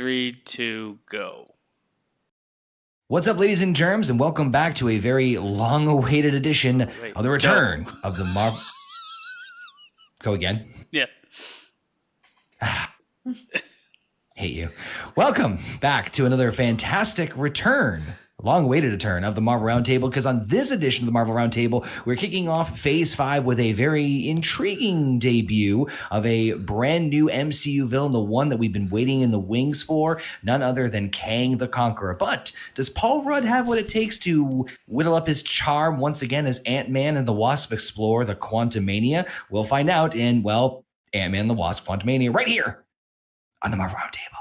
3, 2, go. What's up, ladies and germs, and welcome back to a very long-awaited edition of the return of the Marvel. Go again. Yeah. Hate you. Welcome back to another fantastic return, long-awaited return of the Marvel Roundtable, because on this edition of the Marvel Roundtable, we're kicking off Phase 5 with a very intriguing debut of a brand new MCU villain, the one that we've been waiting in the wings for, none other than Kang the Conqueror. But does Paul Rudd have what it takes to whittle up his charm once again as Ant-Man and the Wasp explore the Quantumania? We'll find out in, well, Ant-Man and the Wasp Quantumania right here on the Marvel Roundtable.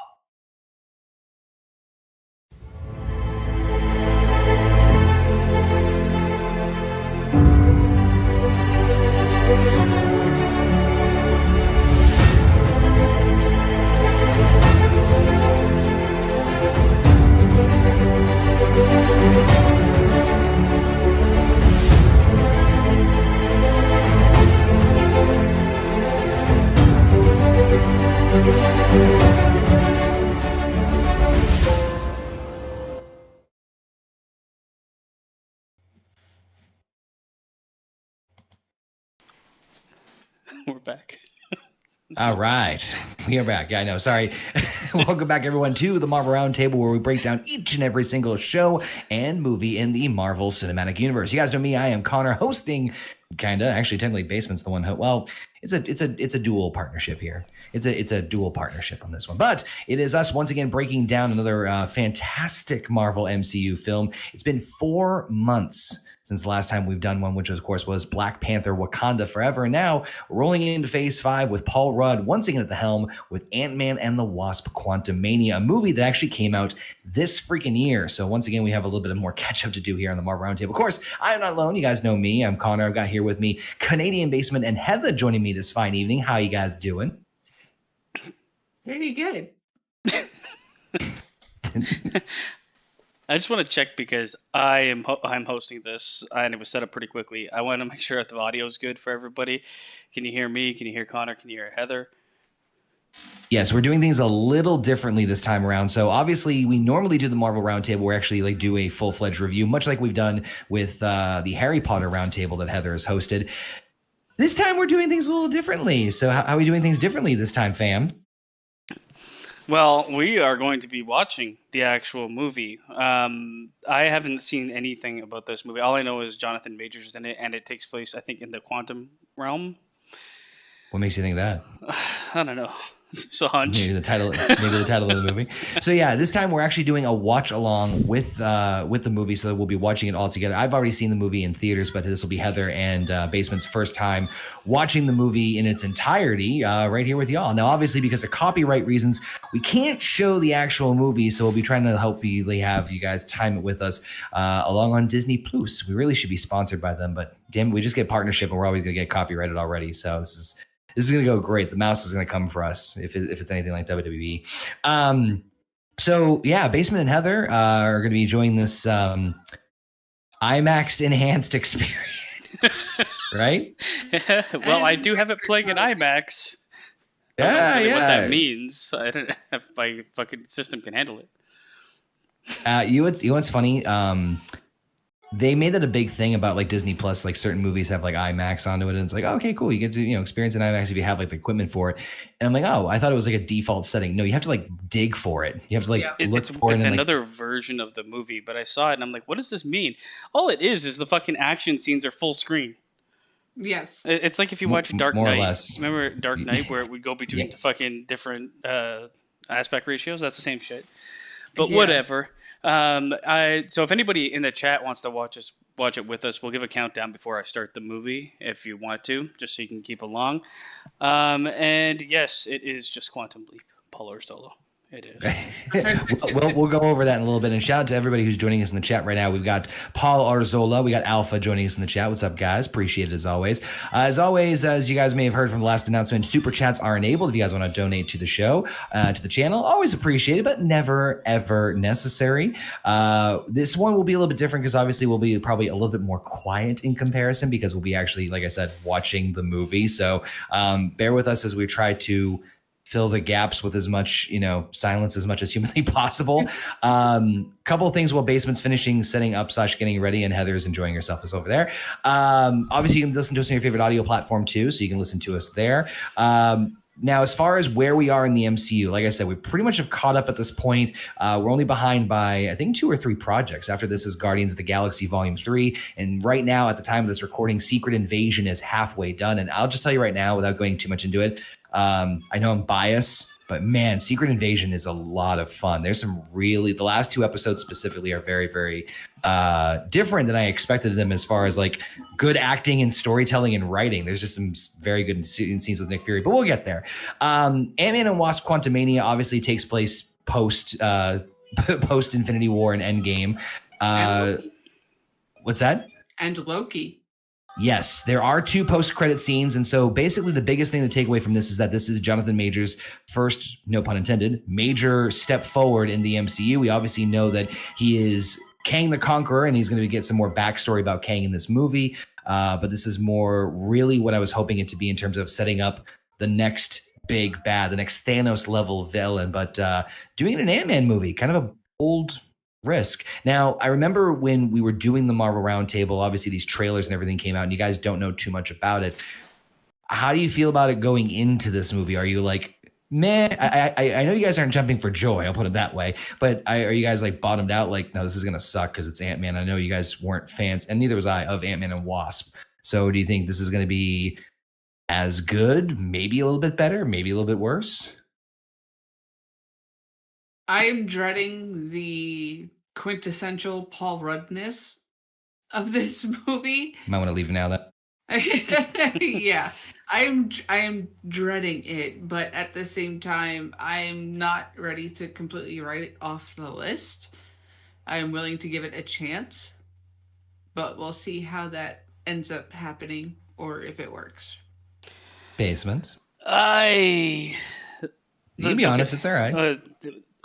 We're back. All right. We are back. Yeah, I know. Sorry. Welcome back, everyone, to the Marvel Roundtable, where we break down each and every single show and movie in the Marvel Cinematic Universe. You guys know me. I am Conor, hosting, actually, technically, Basement's the one. Well, it's a dual partnership here. It's a dual partnership on this one. But it is us once again breaking down another fantastic Marvel MCU film. It's been 4 months since the last time we've done one, which of course was Black Panther Wakanda Forever. And now rolling into Phase 5 with Paul Rudd once again at the helm with Ant-Man and the Wasp Quantumania, a movie that actually came out this freaking year. So once again, we have a little bit of more catch up to do here on the Marvel Roundtable. Of course, I am not alone. You guys know me. I'm Conor. I've got here with me Canadian Basement and Heather joining me this fine evening. How you guys doing? Pretty good. I just want to check because I'm hosting this and it was set up pretty quickly. I want to make sure that the audio is good for everybody. Can you hear me? Can you hear Conor? Can you hear Heather? Yes, we're doing things a little differently this time around. So obviously, we normally do the Marvel Roundtable. We actually do a full-fledged review, much like we've done with the Harry Potter Roundtable that Heather has hosted. This time, we're doing things a little differently. So how are we doing things differently this time, fam? Well, we are going to be watching the actual movie. I haven't seen anything about this movie. All I know is Johnathan Majors is in it, and it takes place, I think, in the quantum realm. What makes you think that? I don't know. It's a hunch. Maybe the title of the movie. So yeah, this time we're actually doing a watch along with the movie, so we'll be watching it all together. I've already seen the movie in theaters, but this will be Heather and Basement's first time watching the movie in its entirety right here with y'all. Now, obviously, because of copyright reasons, we can't show the actual movie, so we'll be trying to hopefully have you guys time it with us along on Disney Plus. We really should be sponsored by them, but damn it, we just get partnership, and we're always gonna get copyrighted already. So this is going to go great. The mouse is going to come for us if it's anything like WWE. So, yeah, Basement and Heather are going to be enjoying this IMAX enhanced experience, right? Well, I do have it playing in IMAX. I don't know really what that means. I don't know if my fucking system can handle it. You know what's funny? They made that a big thing about like Disney Plus, like certain movies have like IMAX onto it, and it's like, oh, okay, cool, you get to experience an IMAX if you have like the equipment for it. And I'm like, oh, I thought it was like a default setting. No, you have to like dig for it. You have to like look for it. It's another version of the movie, but I saw it and I'm like, what does this mean? All it is the fucking action scenes are full screen. Yes. It's like if you watch Dark more Knight. Or less. Remember Dark Knight where it would go between the fucking different aspect ratios? That's the same shit. But whatever. So if anybody in the chat wants to watch it with us, we'll give a countdown before I start the movie if you want to, just so you can keep along. And yes, it is just Quantum Leap, Polar Solo. It is. We'll go over that in a little bit. And shout out to everybody who's joining us in the chat right now. We've got Paul Arzola. We got Alpha joining us in the chat. What's up, guys? Appreciate it as always. As you guys may have heard from the last announcement, super chats are enabled if you guys want to donate to the show, to the channel. Always appreciated, but never, ever necessary. This one will be a little bit different because obviously we'll be probably a little bit more quiet in comparison because we'll be actually, like I said, watching the movie. So bear with us as we try to fill the gaps with as much, silence as much as humanly possible. Couple of things while Basement's finishing setting up / getting ready, and Heather's enjoying herself is over there. Obviously, you can listen to us on your favorite audio platform too, so you can listen to us there. Now, as far as where we are in the MCU, like I said, we pretty much have caught up at this point. We're only behind by, I think, 2 or 3 projects. After this is Guardians of the Galaxy Volume 3. And right now, at the time of this recording, Secret Invasion is halfway done. And I'll just tell you right now, without going too much into it, I know I'm biased, but man, Secret Invasion is a lot of fun. There's some the last 2 episodes specifically are very, very different than I expected them as far as like good acting and storytelling and writing. There's just some very good scenes with Nick Fury, but we'll get there. Ant-Man and Wasp Quantumania obviously takes place post Infinity War and Endgame. What's that? And Loki. Yes, there are 2 post-credit scenes. And so basically the biggest thing to take away from this is that this is Johnathan Majors' first, no pun intended, major step forward in the MCU. We obviously know that he is Kang the Conqueror, and he's going to get some more backstory about Kang in this movie. But this is more really what I was hoping it to be in terms of setting up the next big bad, the next Thanos level villain. But doing it in an Ant-Man movie, kind of a bold risk. Now, I remember when we were doing the Marvel Roundtable, obviously these trailers and everything came out, and you guys don't know too much about it. How do you feel about it going into this movie? Are you like, man, I know you guys aren't jumping for joy, I'll put it that way, but are you guys like bottomed out, like, no, this is going to suck because it's Ant-Man? I know you guys weren't fans, and neither was I, of Ant-Man and Wasp. So do you think this is going to be as good, maybe a little bit better, maybe a little bit worse? I'm dreading the quintessential Paul Ruddness of this movie. Might want to leave now. Yeah, I am dreading it, but at the same time, I'm not ready to completely write it off the list. I am willing to give it a chance, but we'll see how that ends up happening or if it works. Basement. You can be honest, it's all right.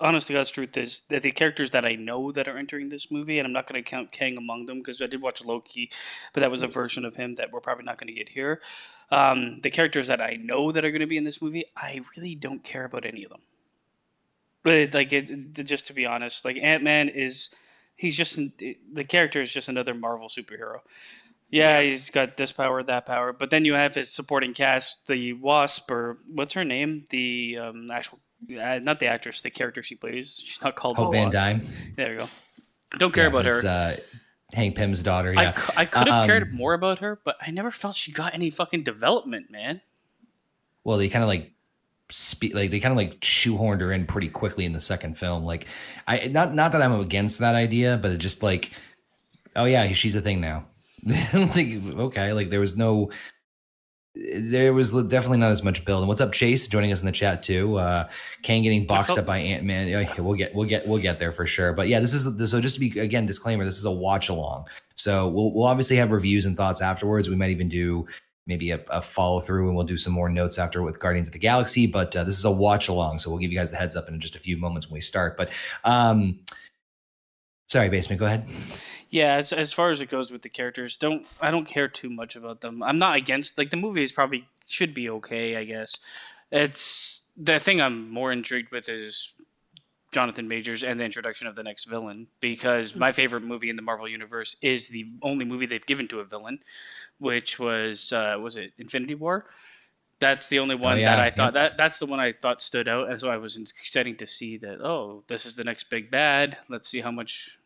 Honest to God's truth is that the characters that I know that are entering this movie, and I'm not going to count Kang among them because I did watch Loki, but that was a version of him that we're probably not going to get here. The characters that I know that are going to be in this movie, I really don't care about any of them. But just to be honest, like Ant-Man the character is just another Marvel superhero. Yeah, he's got this power, that power, but then you have his supporting cast, the Wasp, or what's her name? The actual. Not the actress, the character she plays. She's not called Hope Van Dyne. There you go. Don't care about her. Hank Pym's daughter. Yeah, I could have cared more about her, but I never felt she got any fucking development, man. Well, they kind of like shoehorned her in pretty quickly in the second film. Like, not that I'm against that idea, but it just like, oh yeah, she's a thing now. Like, okay, like there was definitely not as much build. And what's up, Chase? Joining us in the chat too. Kang getting boxed up by Ant-Man. Yeah, we'll get there for sure. But yeah, so just to be, again, disclaimer, this is a watch along. So we'll obviously have reviews and thoughts afterwards. We might even do maybe a follow through, and we'll do some more notes after with Guardians of the Galaxy. But this is a watch along, so we'll give you guys the heads up in just a few moments when we start. But sorry, Basement, go ahead. Yeah, as far as it goes with the characters, I don't care too much about them. I'm not against, like, the movies probably should be okay, I guess. It's the thing I'm more intrigued with is Johnathan Majors and the introduction of the next villain, because my favorite movie in the Marvel universe is the only movie they've given to a villain, which was it Infinity War? That's the only one that I thought that's the one I thought stood out, and so I was excited to see that. This is the next big bad. Let's see how much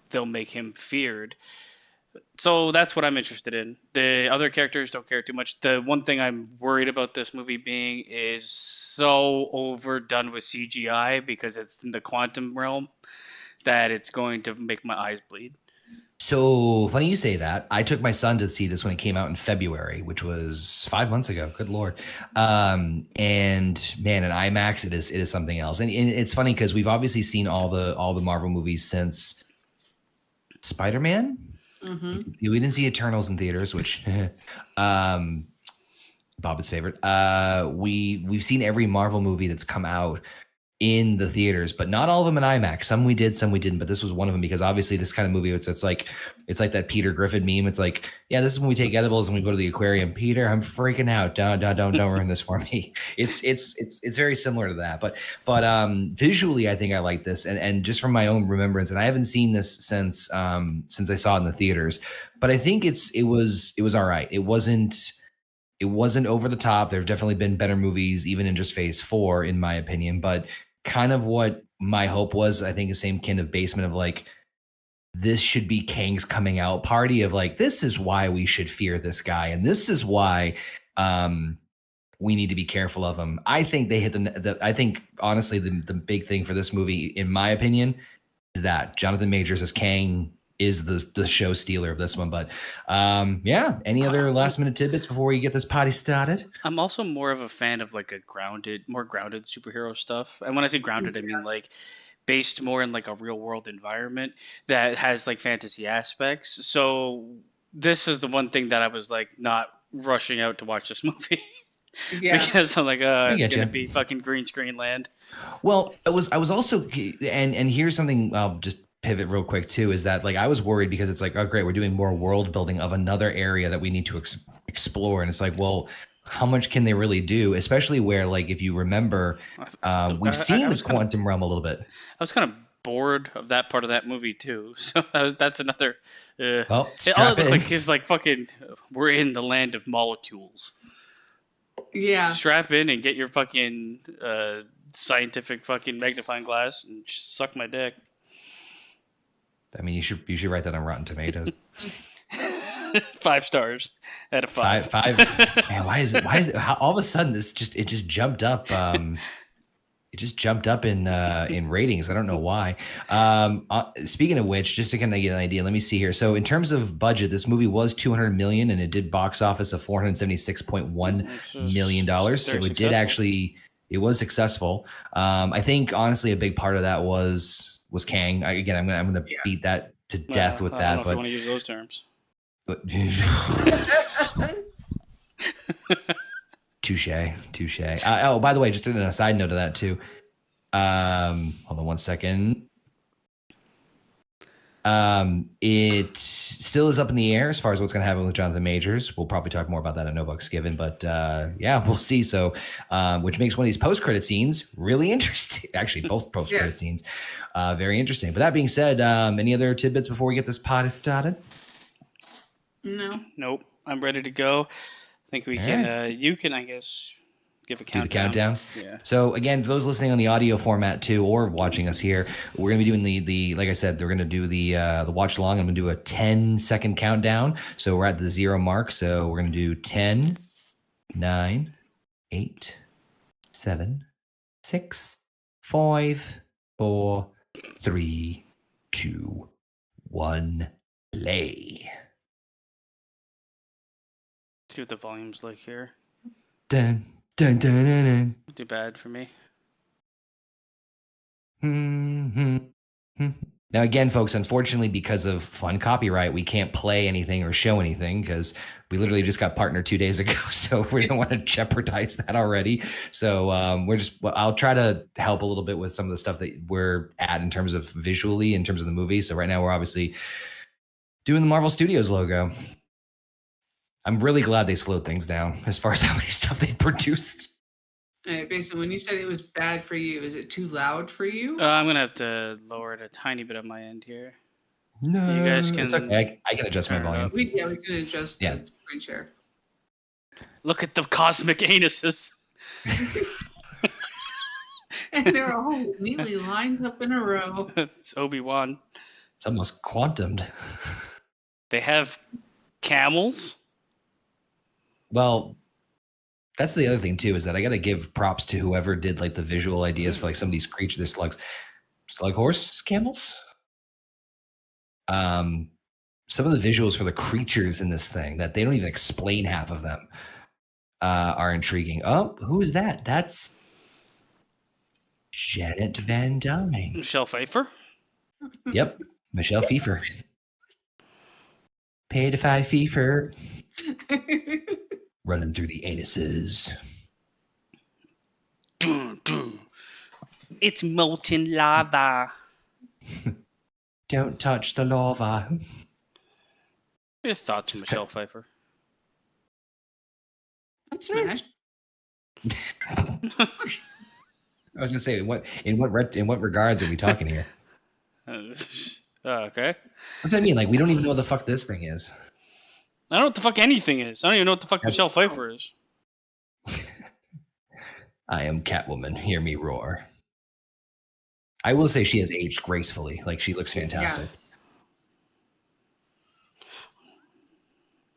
they'll make him feared. So that's what I'm interested in. The other characters don't care too much. The one thing I'm worried about this movie being is so overdone with CGI because it's in the quantum realm that it's going to make my eyes bleed. So funny you say that. I took my son to see this when it came out in February, which was 5 months ago. Good Lord. And man, in IMAX, it is something else. And it's funny because we've obviously seen all the Marvel movies since Spider-Man. Mm-hmm. We didn't see Eternals in theaters, which Bob's favorite. We've seen every Marvel movie that's come out, in the theaters, but not all of them in IMAX. Some we did, some we didn't. But this was one of them because obviously this kind of movie, it's like that Peter Griffin meme. It's like, yeah, this is when we take edibles and we go to the aquarium. Peter, I'm freaking out. Don't ruin this for me. It's very similar to that. But visually, I think I like this, and just from my own remembrance, and I haven't seen this since I saw it in the theaters. But I think it was all right. It wasn't over the top. There've definitely been better movies, even in just Phase 4, in my opinion. But kind of what my hope was, I think, the same kind of basement of like, this should be Kang's coming out party of like, this is why we should fear this guy, and this is why we need to be careful of him. I think they hit I think honestly the big thing for this movie, in my opinion, is that Johnathan Majors as Kang is the show stealer of this one. But yeah, any other last minute tidbits before we get this potty started? I'm also more of a fan of like more grounded superhero stuff. And when I say grounded, I mean like based more in like a real world environment that has like fantasy aspects. So this is the one thing that I was like not rushing out to watch this movie. Yeah. Because I'm like, it's gonna be fucking green screen land. Well, I was also, and here's something I'll just pivot real quick too, is that like I was worried because it's like, oh great, we're doing more world building of another area that we need to explore, and it's like, well, how much can they really do, especially where, like, if you remember, we've seen the quantum realm a little bit. I was kind of bored of that part of that movie too, so that's another well, all it looked like is like fucking we're in the land of molecules. Yeah, strap in and get your fucking scientific fucking magnifying glass and suck my dick. I mean, you should write that on Rotten Tomatoes. 5 stars out of 5. Five. Man, why is it? How, all of a sudden it just jumped up. It just jumped up in ratings. I don't know why. Speaking of which, just to kind of get an idea, let me see here. So in terms of budget, this movie was $200 million, and it did box office of $476.1 million. So it did actually. It was successful. I think honestly, a big part of that was Kang. I'm gonna beat that to death with that. But I don't know if you want to use those terms. Touche. Oh, by the way, just a side note to that too. Hold on one second. It still is up in the air as far as what's going to happen with Johnathan Majors. We'll probably talk more about that at No Bucks Given, but yeah, we'll see. So, which makes one of these post-credit scenes really interesting. Actually, both post-credit scenes, very interesting. But that being said, any other tidbits before we get this potty started? No. Nope. I'm ready to go. I think we can. You can, I guess, give a countdown. Do the countdown. Yeah. So again, for those listening on the audio format too, or watching us here, we're gonna be doing the like I said, they're gonna do the watch along. I'm gonna do a 10-second countdown. So we're at the 0 mark. So we're gonna do 10, 9, 8, 7, 6, 5, 4, 3, 2, 1, play. See what the volume's like here. Dun, dun, dun, dun, dun. Too bad for me. Now, again, folks, unfortunately, because of fun copyright, we can't play anything or show anything because we literally just got partnered 2 days ago. So we don't want to jeopardize that already. So I'll try to help a little bit with some of the stuff that we're at in terms of visually, in terms of the movie. So right now we're obviously doing the Marvel Studios logo. I'm really glad they slowed things down as far as how many stuff they produced. Basically, when you said it was bad for you, is it too loud for you? I'm going to have to lower it a tiny bit on my end here. No, you guys can. It's okay. I can adjust my volume. We can adjust the screen share. Look at the cosmic anuses. And they're all neatly lined up in a row. It's Obi-Wan. It's almost quantumed. They have camels. Well, that's the other thing too, is that I got to give props to whoever did like the visual ideas for like some of these creatures, the slug horse camels. Some of the visuals for the creatures in this thing that they don't even explain half of them are intriguing. Oh, who is that? That's Janet Van Dyne. Michelle Pfeiffer? Yep, Michelle Pfeiffer. Pay to 5 Pfeiffer. Running through the anuses. It's molten lava. Don't touch the lava. Your thoughts on Michelle Pfeiffer? That's smashed. I was gonna say, in what regards are we talking here? Okay. What's that mean? Like, we don't even know what the fuck this thing is. I don't know what the fuck anything is. I don't even know what the fuck Michelle Pfeiffer is. I am Catwoman. Hear me roar. I will say she has aged gracefully. Like, she looks fantastic.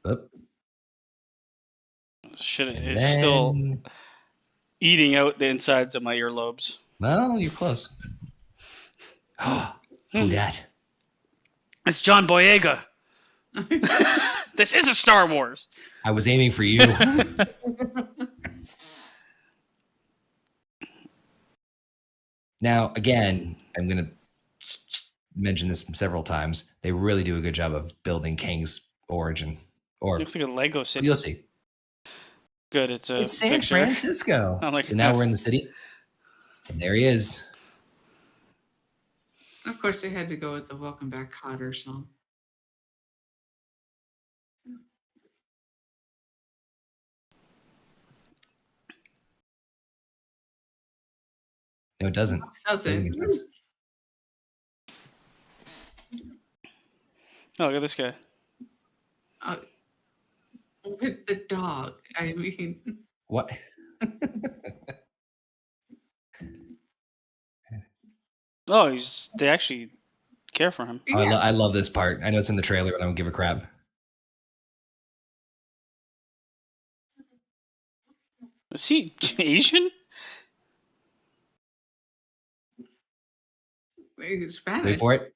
Yeah. Shit, it's still eating out the insides of my earlobes. Well, you're close. Who dat? It's John Boyega. This is a Star Wars. I was aiming for you. Now, again, I'm going to mention this several times. They really do a good job of building Kang's origin. Or looks like a Lego city. You'll see. Good, it's San picture. Francisco. So now we're in the city. And there he is. Of course, they had to go with the Welcome Back Kotter song. No, it doesn't. Doesn't make sense. Oh, look at this guy. With the dog, I mean. What? Oh, they actually care for him. Oh, I love this part. I know it's in the trailer, but I don't give a crap. Is he Asian? He's Spanish. Wait for it.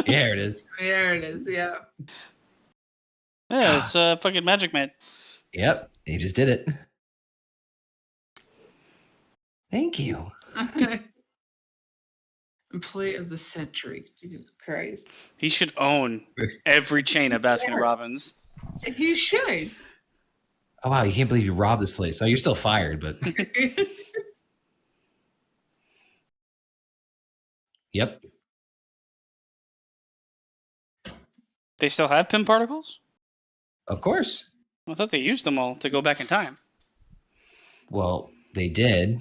There it is. There it is, yeah. Yeah, it's fucking Magic Man. Yep, he just did it. Thank you. Employee of the century. Jesus Christ. He should own every chain of Baskin Robbins. He should. Oh, wow, you can't believe you robbed this place. Oh, you're still fired, but... Yep. They still have Pym particles? Of course. I thought they used them all to go back in time. Well, they did,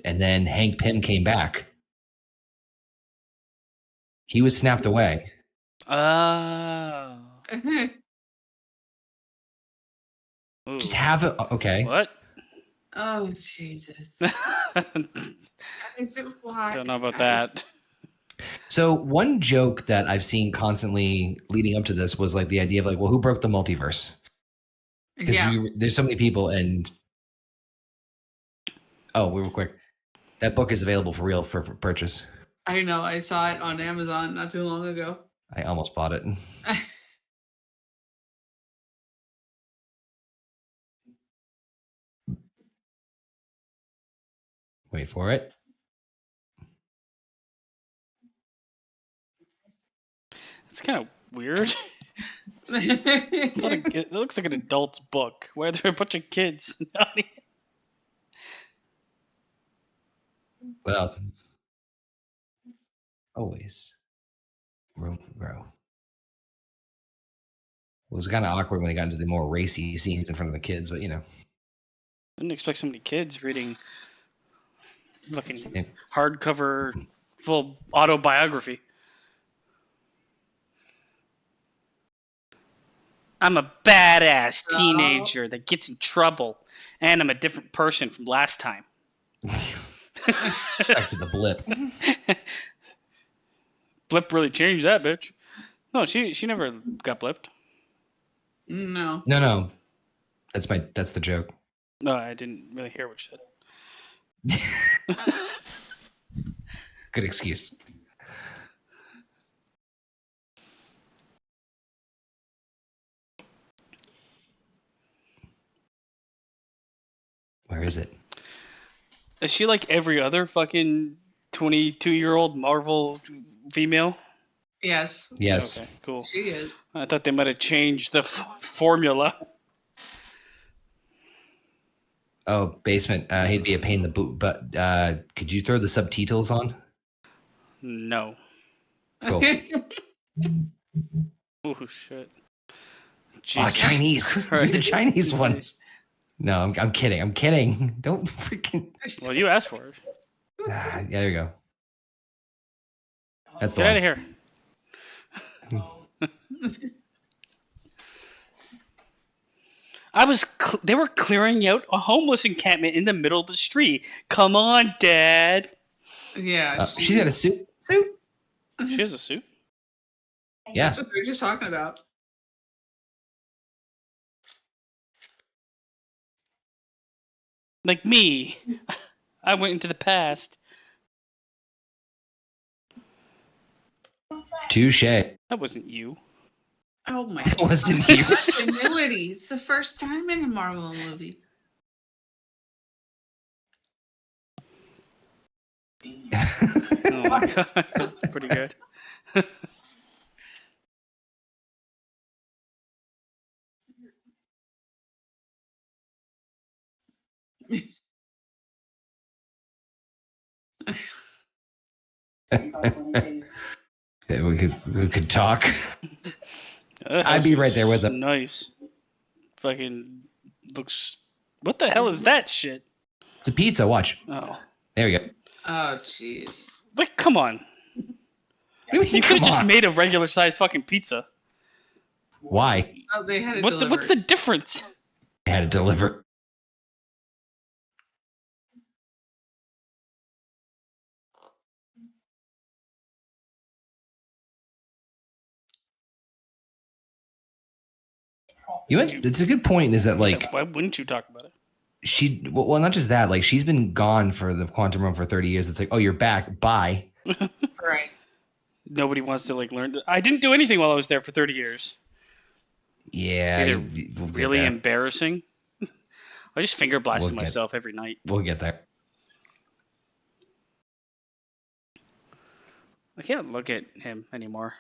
and then Hank Pym came back. He was snapped away. Oh. Just have it. Okay. What? Oh, Jesus. Don't know about that. So one joke that I've seen constantly leading up to this was like the idea of like, well, who broke the multiverse? Because there's so many people, and real quick, that book is available for real for purchase. I know. I saw it on Amazon not too long ago. I almost bought it. Wait for it. It's kind of weird. It looks like an adult's book where there are a bunch of kids. Well, always room for growth. It was kind of awkward when they got into the more racy scenes in front of the kids, but you know. I didn't expect so many kids reading fucking hardcover full autobiography. I'm a badass teenager that gets in trouble, and I'm a different person from last time. Back to the blip. Blip really changed that bitch. No, she never got blipped. No. No. That's the joke. No, I didn't really hear what you said. Good excuse. Where is it? Is she like every other fucking 22-year-old Marvel female? Yes. Yes. Okay, cool. She is. I thought they might have changed the formula. Oh, basement. He'd be a pain in the boot, but could you throw the subtitles on? No. Cool. Oh shit. Jesus Chinese. Do the Chinese ones. No, I'm kidding. I'm kidding. Don't freaking. Well, you asked for it. Yeah, there you go. That's the Get one. out of here. They were clearing out a homeless encampment in the middle of the street. Come on, Dad. Yeah. She's got a suit. She has a suit? Yeah. That's what we were just talking about. Like me. I went into the past. Touche. That wasn't you. Oh my That wasn't you. Continuity. It's the first time in a Marvel movie. Oh my god. Pretty good. Yeah, we could talk. I'd be right there with them. Nice. Fucking looks. What the hell is that shit? It's a pizza. Watch. Oh. There we go. Oh, jeez. Like, come on. You could have just made a regular sized fucking pizza. Why? Oh, they had it What's the difference? They had to deliver. You know, it's a good point. Is that like? Why wouldn't you talk about it? Well, not just that. Like, she's been gone for the quantum realm for 30 years. It's like, oh, you're back. Bye. Right. Nobody wants to like learn. I didn't do anything while I was there for 30 years. Yeah. We'll really embarrassing. I just finger blasted myself every night. We'll get there. I can't look at him anymore.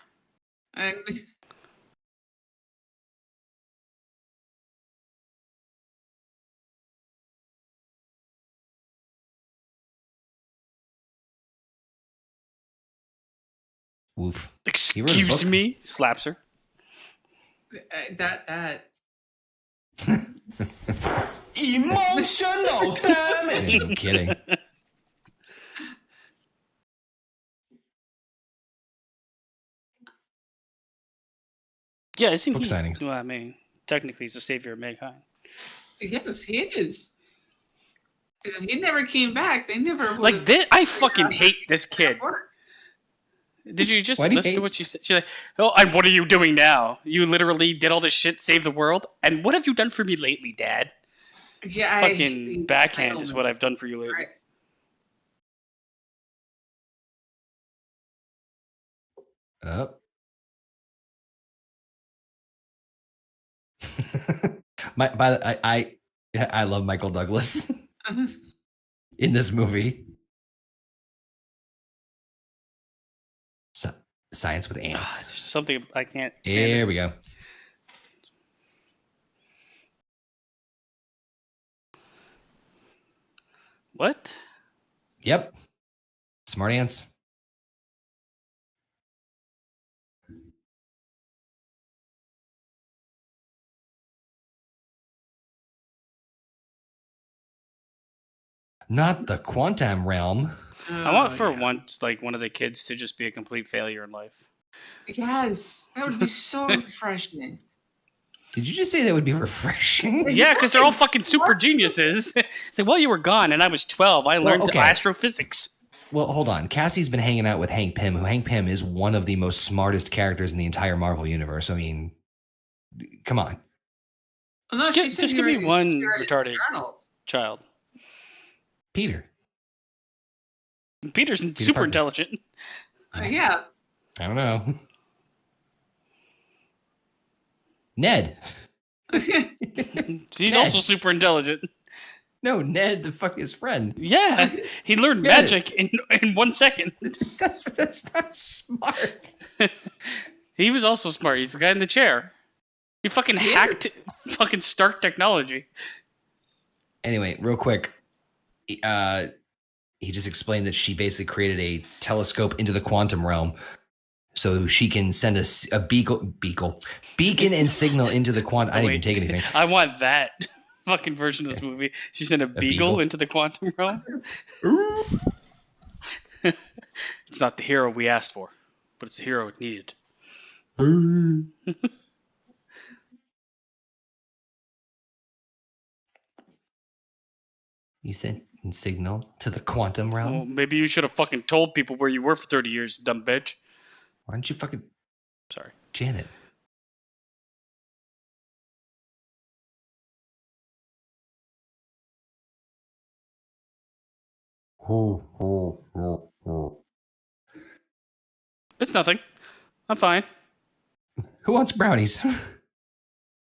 Woof. Excuse me. Slaps her. That. Emotional damage. I'm kidding. Yeah, isn't Book he? signings. Well, I mean, technically, he's the savior of mankind. Yes, he is. Because if he never came back, they never would like this. I fucking hate this kid. Did you just listen to what she said? She's like, "Oh, and what are you doing now? You literally did all this shit, save the world, and what have you done for me lately, Dad?" Yeah, fucking backhand is what I've done for you lately. Right. I love Michael Douglas in this movie. Science with ants. There's something I can't. Here we go. What? Yep. Smart ants. Not the quantum realm. I want for once, like, one of the kids to just be a complete failure in life. Yes, that would be so refreshing. Did you just say that would be refreshing? Yeah, because they're all fucking super geniuses. It's like, well, you were gone, and I was 12. I learned astrophysics. Well, hold on. Cassie's been hanging out with Hank Pym, who Hank Pym is one of the most smartest characters in the entire Marvel universe. I mean, come on. Well, no, just give me one retarded child. Peter's super intelligent. Yeah. I don't know. Ned. He's also super intelligent. No, Ned, the fuck his friend. Yeah, he learned magic in 1 second. That's not smart. He was also smart. He's the guy in the chair. He fucking hacked fucking Stark technology. Anyway, real quick, he just explained that she basically created a telescope into the quantum realm, so she can send a beacon and signal into the quantum. I didn't even take anything. I want that fucking version of this movie. She sent a beagle into the quantum realm. It's not the hero we asked for, but it's the hero it needed. You sent a signal to the quantum realm? Well, maybe you should have fucking told people where you were for 30 years, dumb bitch. Why don't you fucking... Sorry. Janet. It's nothing. I'm fine. Who wants brownies?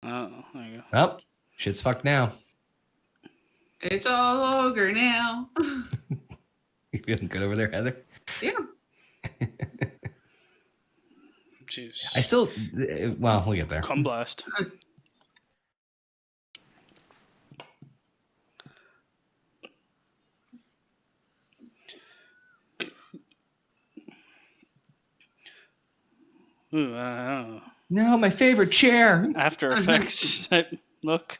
Oh, there you go. Oh, shit's fucked now. It's all over now. You feeling good over there, Heather? Yeah. Jeez. I still... Well, we'll get there. Cum blast. Ooh, I don't know. No, my favorite chair. After Effects type look.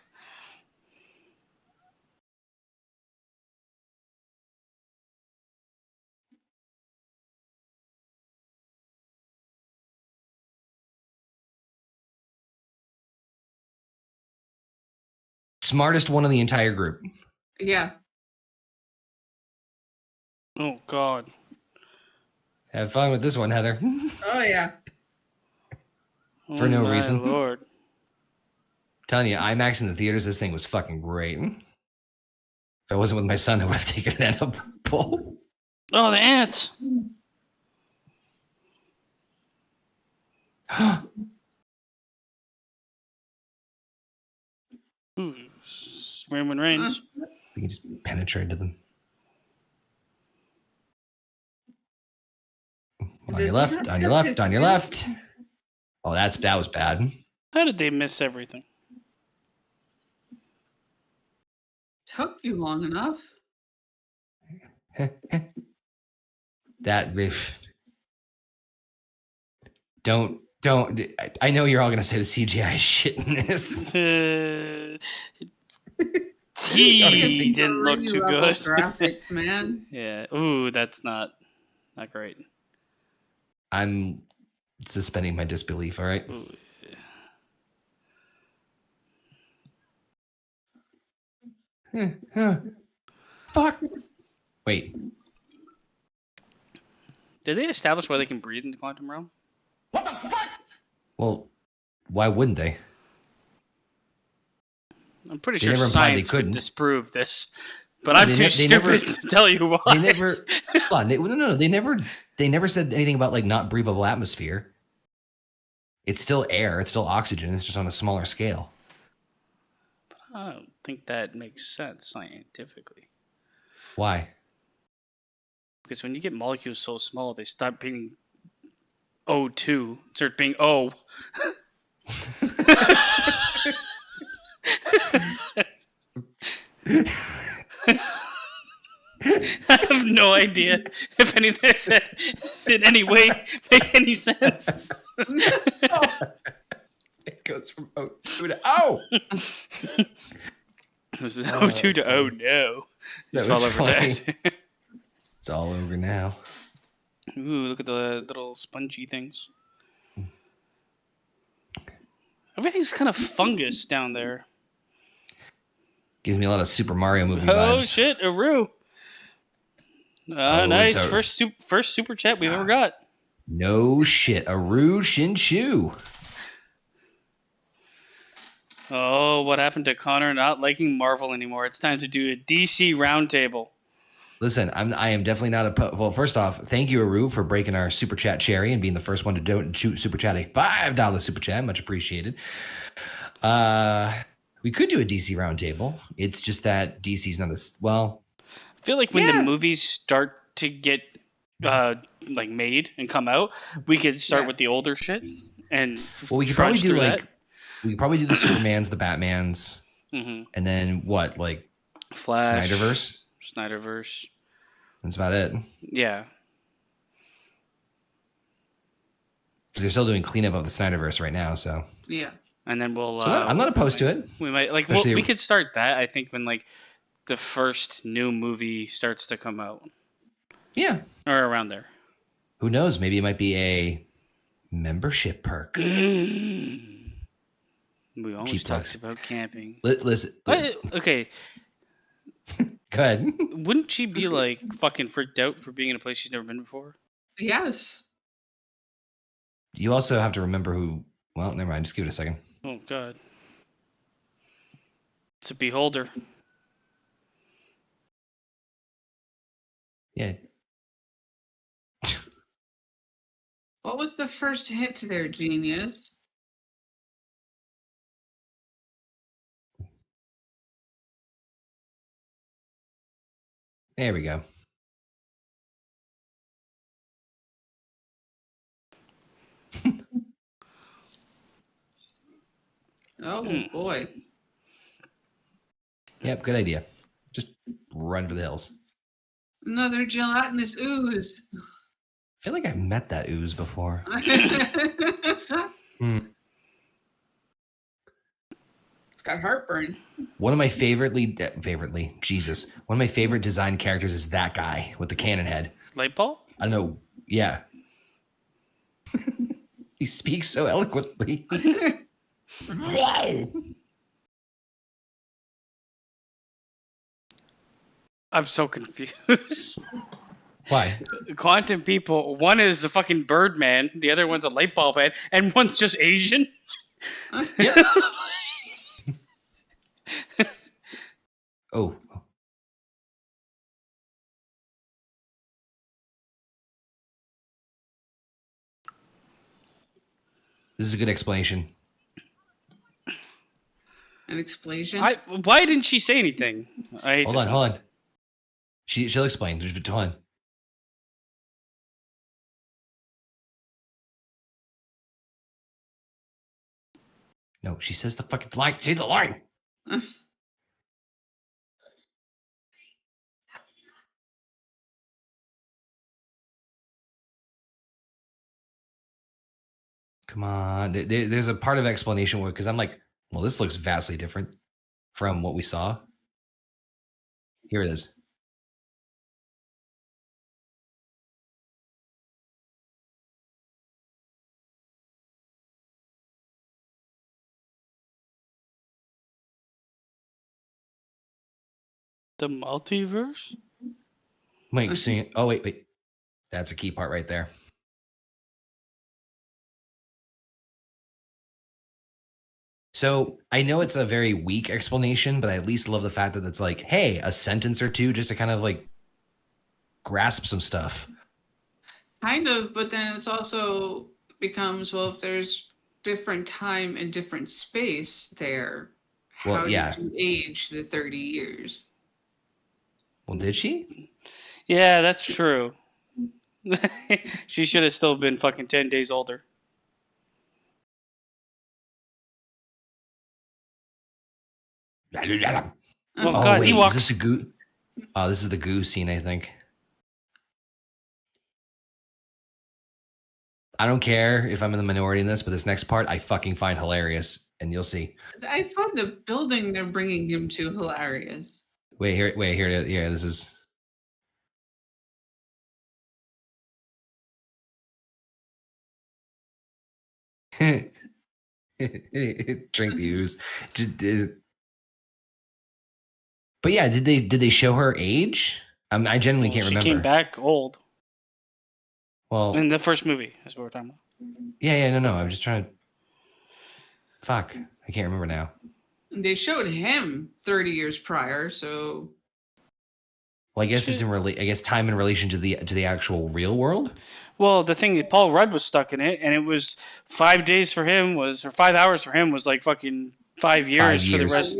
Smartest one in the entire group. Yeah. Oh, God. Have fun with this one, Heather. Oh, yeah. For no my reason. Lord. Telling you, IMAX in the theaters, this thing was fucking great. If I wasn't with my son, I would have taken an edible. Oh, the ants. Ooh, swim when rains. You just penetrated them. On your left, on your left, on your left. Oh, that was bad. How did they miss everything? Took you long enough. That riff. Don't. I know you're all gonna say the CGI is shit in this. He didn't look too good. Graphics, man. Yeah. Ooh, that's not great. I'm suspending my disbelief. All right. Ooh. Fuck. Wait. Did they establish why they can breathe in the quantum realm? What the fuck? Well, why wouldn't they? I'm pretty They sure never implied they science would couldn't. disprove this, but I'm too stupid to tell you why. They never. Hold on, no. They never said anything about like not breathable atmosphere. It's still air. It's still oxygen. It's just on a smaller scale. I don't think that makes sense scientifically. Why? Because when you get molecules so small, they stop being O2, start being O. I have no idea if anything I said in any way makes any sense. It goes from O2 to O. It was O2 to O no. That Just was fall over funny. dead. It's all over now. Ooh, look at the little spongy things. Everything's kind of fungus down there. Gives me a lot of Super Mario movie Oh vibes. shit, Aru. Nice. First super chat we've ever got. No shit. Aru Shinshu. Oh, what happened to Conor not liking Marvel anymore? It's time to do a DC Roundtable. Listen, I am definitely not a... Well, first off, thank you, Aru, for breaking our Super Chat cherry and being the first one to Super Chat a $5 Super Chat. Much appreciated. We could do a DC Roundtable. It's just that DC's not as... Well... I feel like when the movies start to get like made and come out, we could start with the older shit and we could probably do that. We could probably do the Supermans, the Batmans, Mm-hmm. and then what? Like Flash. Snyderverse. That's about it. Yeah. Because they're still doing cleanup of the Snyderverse right now, so. Yeah. And then we'll. So I'm not opposed to it. We might we could start that. I think when the first new movie starts to come out. Yeah. Or around there. Who knows? Maybe it might be a membership perk. We always talked about camping. Listen. Okay. Go ahead. Wouldn't she be fucking freaked out for being in a place she's never been before? Yes. You also have to remember who. Well, never mind. Just give it a second. Oh God. It's a beholder. Yeah. What was the first hint to their genius? There we go. Oh boy. Yep, good idea. Just run for the hills. Another gelatinous ooze. I feel like I've met that ooze before. It's got heartburn. One of my favorite design characters is that guy with the cannon head. Light bulb? I don't know. Yeah. He speaks so eloquently. I'm so confused. Why? Quantum people. One is a fucking Birdman. The other one's a light bulb head, and one's just Asian. Yep. Oh. This is a good explanation. An explosion? Why didn't she say anything? Hold on. She'll explain. Just hold on. No, she says the fucking line. Say the line. Come on. There's a part of explanation where, because I'm like, well, this looks vastly different from what we saw. Here it is. The multiverse? Wait, see. Oh, wait. That's a key part right there. So I know it's a very weak explanation, but I at least love the fact that it's like, hey, a sentence or two just to kind of grasp some stuff. Kind of, but then it's also becomes, well, if there's different time and different space there, how did you age the 30 years? Well, did she? Yeah, that's true. She should have still been fucking 10 days older. Oh, God, wait, is this a goo? Oh, this is the goo scene, I think. I don't care if I'm in the minority in this, but this next part I fucking find hilarious, and you'll see. I find the building they're bringing him to hilarious. Wait, here it is. Yeah, this is. Drink the ooze. But yeah, did they show her age? I genuinely can't remember. She came back old. Well, in the first movie, that's what we're talking about. Yeah, no. I'm just trying to. Fuck, I can't remember now. They showed him 30 years prior, so. Well, I guess it's I guess time in relation to the actual real world. Well, the thing is, Paul Rudd was stuck in it, and it was 5 days for him or 5 hours for him was like fucking 5 years for the rest.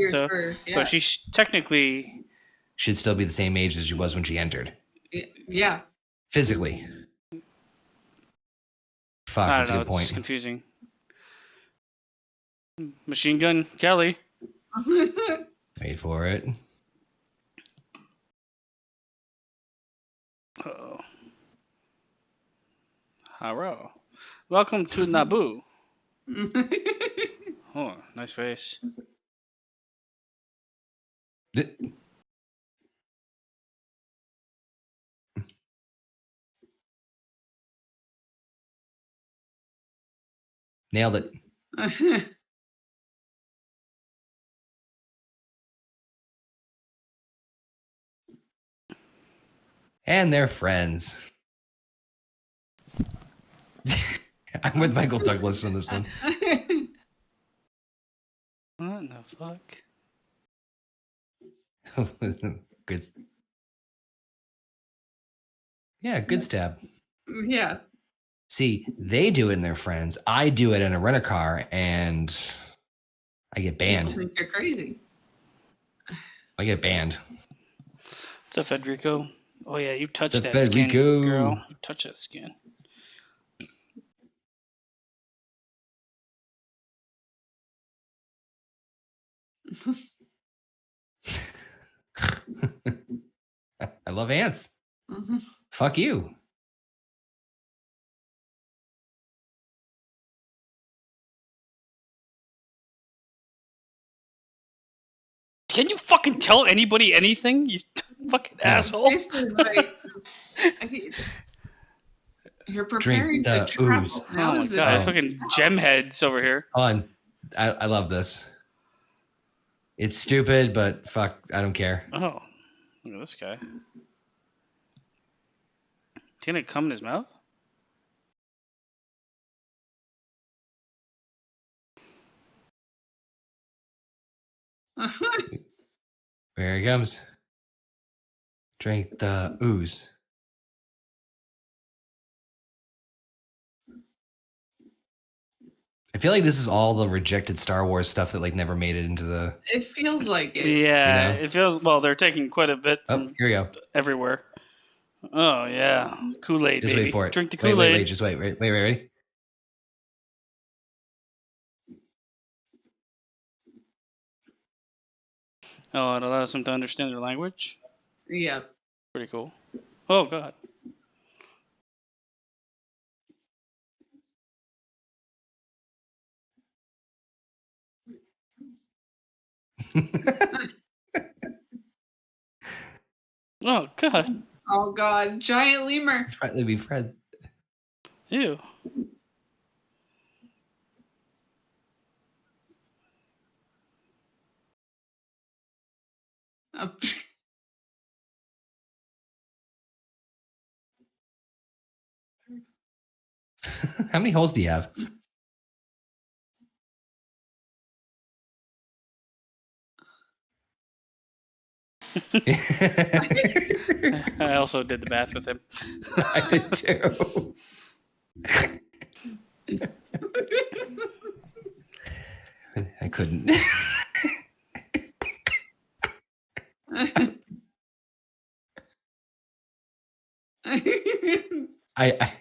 So she technically should still be the same age as she was when she entered. Yeah. Physically. Fuck, that's a good point. It's confusing. Machine Gun Kelly. Wait for it. Uh-oh. Hello. Welcome to Naboo. Oh, nice face. Nailed it. And they're friends. I'm with Michael Douglas on this one. What the fuck? Good. Yeah, good stab. Yeah. See, they do it in their friends. I do it in a rent a car, and I get banned. People think you're crazy. I get banned. What's up, Federico? Oh yeah, you touched What's up, that skin, Federico? girl. You touch that skin. I love ants. Fuck you. Can you fucking tell anybody anything? You fucking asshole. Like, you're preparing to travel. Ooze. Oh my god, fucking gem heads over here. Hold on. I love this. It's stupid, but fuck, I don't care. Oh, look at this guy. He's gonna cum in his mouth? Here he comes. Drink the ooze. I feel like this is all the rejected Star Wars stuff that like never made it into the. It feels like it. Yeah, You know? it feels. Well, they're taking quite a bit from Here we go. everywhere. Oh yeah, Kool-Aid, Just baby. wait for it. Drink the Kool-Aid. Wait. Just wait. Ready? Oh, it allows them to understand their language. Yeah. Pretty cool. Oh god. Oh god. Oh god, giant lemur. Try to be friends. Ew. How many holes do you have? I also did the math with him. I did too. I couldn't. I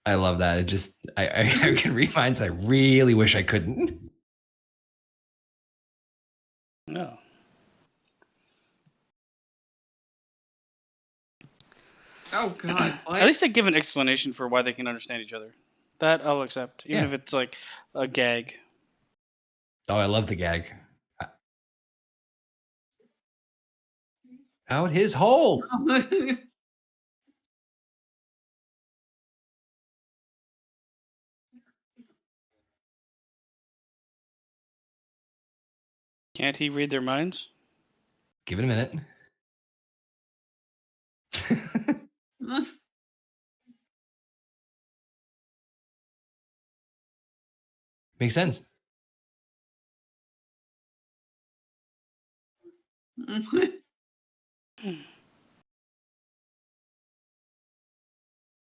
I love that. It just I can read minds. I really wish I couldn't. No. Oh god. What? At least they give an explanation for why they can understand each other. That I'll accept, even if it's like a gag. Oh, I love the gag. Out his hole. Can't he read their minds? Give it a minute. Makes sense.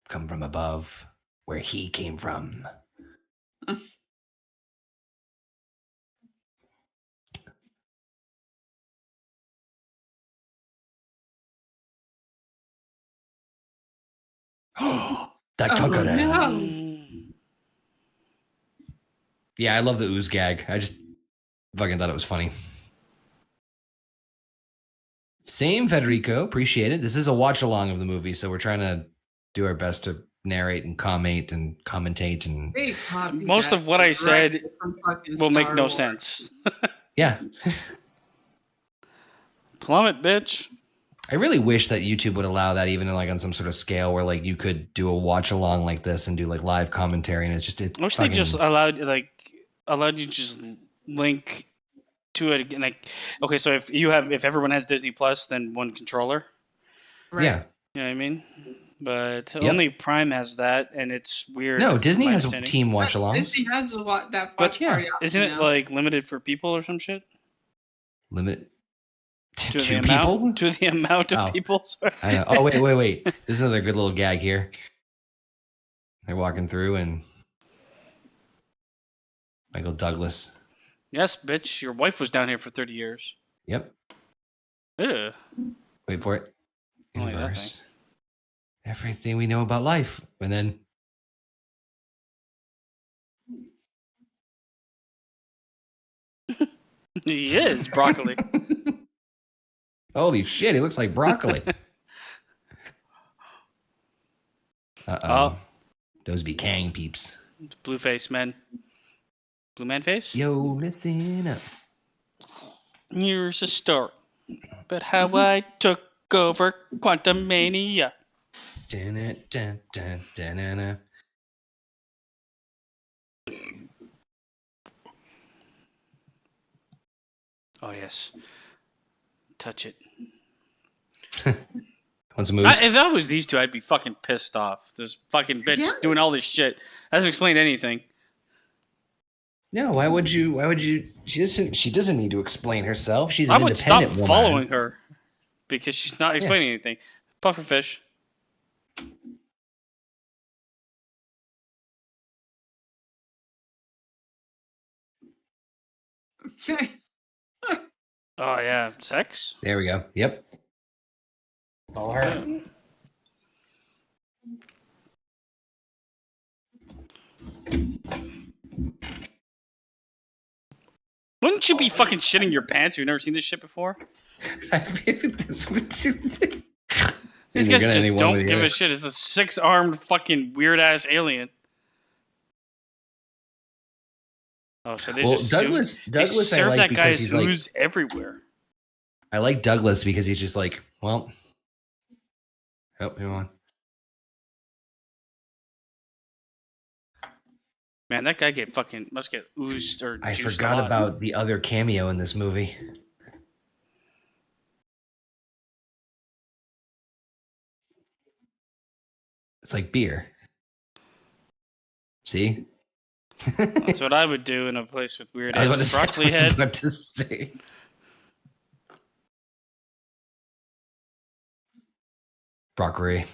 Come from above, where he came from. That Conqueror. No. Yeah, I love the ooze gag. I just fucking thought it was funny. Same, Federico. Appreciate it. This is a watch along of the movie, so we're trying to do our best to narrate and comment and commentate. And most of what I said will make no sense. Yeah. Plummet, bitch. I really wish that YouTube would allow that, even like on some sort of scale where like you could do a watch along like this and do like live commentary, and it's just I wish they just allowed you to just link to it again. Like, okay, so if everyone has Disney Plus, then one controller. Right. Yeah. You know what I mean? But only Prime has that, and it's weird. No, Disney has a team watch alongs. Disney has that watch party option. Isn't it like limited for people or some shit? Limited. To the amount of people. Sorry. I know. Oh wait. This is another good little gag here. They're walking through and Michael Douglas. Yes, bitch. Your wife was down here for 30 years. Yep. Ugh. Wait for it. Only that thing. Everything we know about life, and then. He is broccoli. Holy shit, he looks like broccoli. Uh-oh. Those be Kang peeps. Blue face men. Blue man face? Yo, listen up. Here's a story about how I took over Quantumania. Oh, yes. Touch it. Want some moves? If that was these two, I'd be fucking pissed off. This fucking bitch doing all this shit. That doesn't explain anything. No, why would you? She doesn't need to explain herself. She's an I would independent stop woman. following her because she's not explaining anything. Pufferfish. Oh yeah, sex. There we go. Yep. Follow her. Yeah. Wouldn't you be fucking shitting your pants? You've never seen this shit before. These guys just don't give a shit. It's a 6-armed fucking weird ass alien. Oh, so they Douglas serve that guy's ooze everywhere. I like Douglas because he's just like, well, hang on. Man, that guy must get oozed or I juiced forgot about the other cameo in this movie. It's like beer. See? That's what I would do in a place with weird broccoli head. What to say? Broccoli.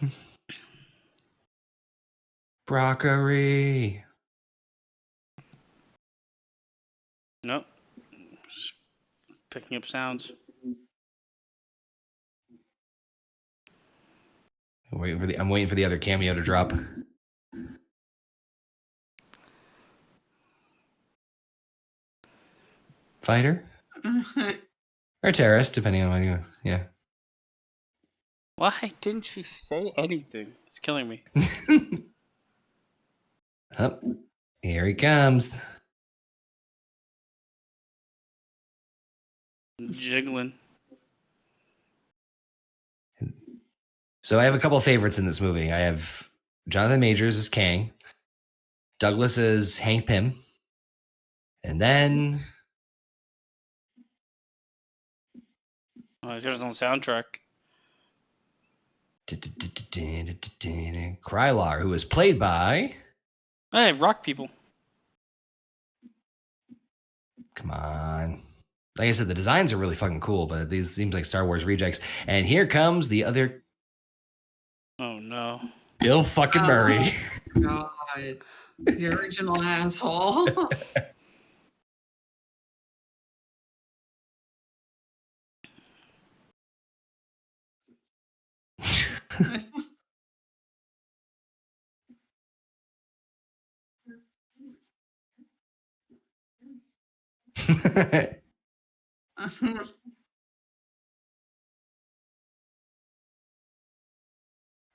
Broccoli. Nope. Just picking up sounds. I'm waiting for the other cameo to drop. Fighter? Or terrorist, depending on what you... Yeah. Why didn't she say anything? It's killing me. Oh, here he comes. Jiggling. So I have a couple of favorites in this movie. I have Johnathan Majors as Kang, Douglas as Hank Pym, and then... Oh, he's got his own soundtrack. Krylar, who is played by... Hey, rock people. Come on. Like I said, the designs are really fucking cool, but these seems like Star Wars rejects. And here comes the other... Oh, no. Bill fucking Murray. God. The original asshole.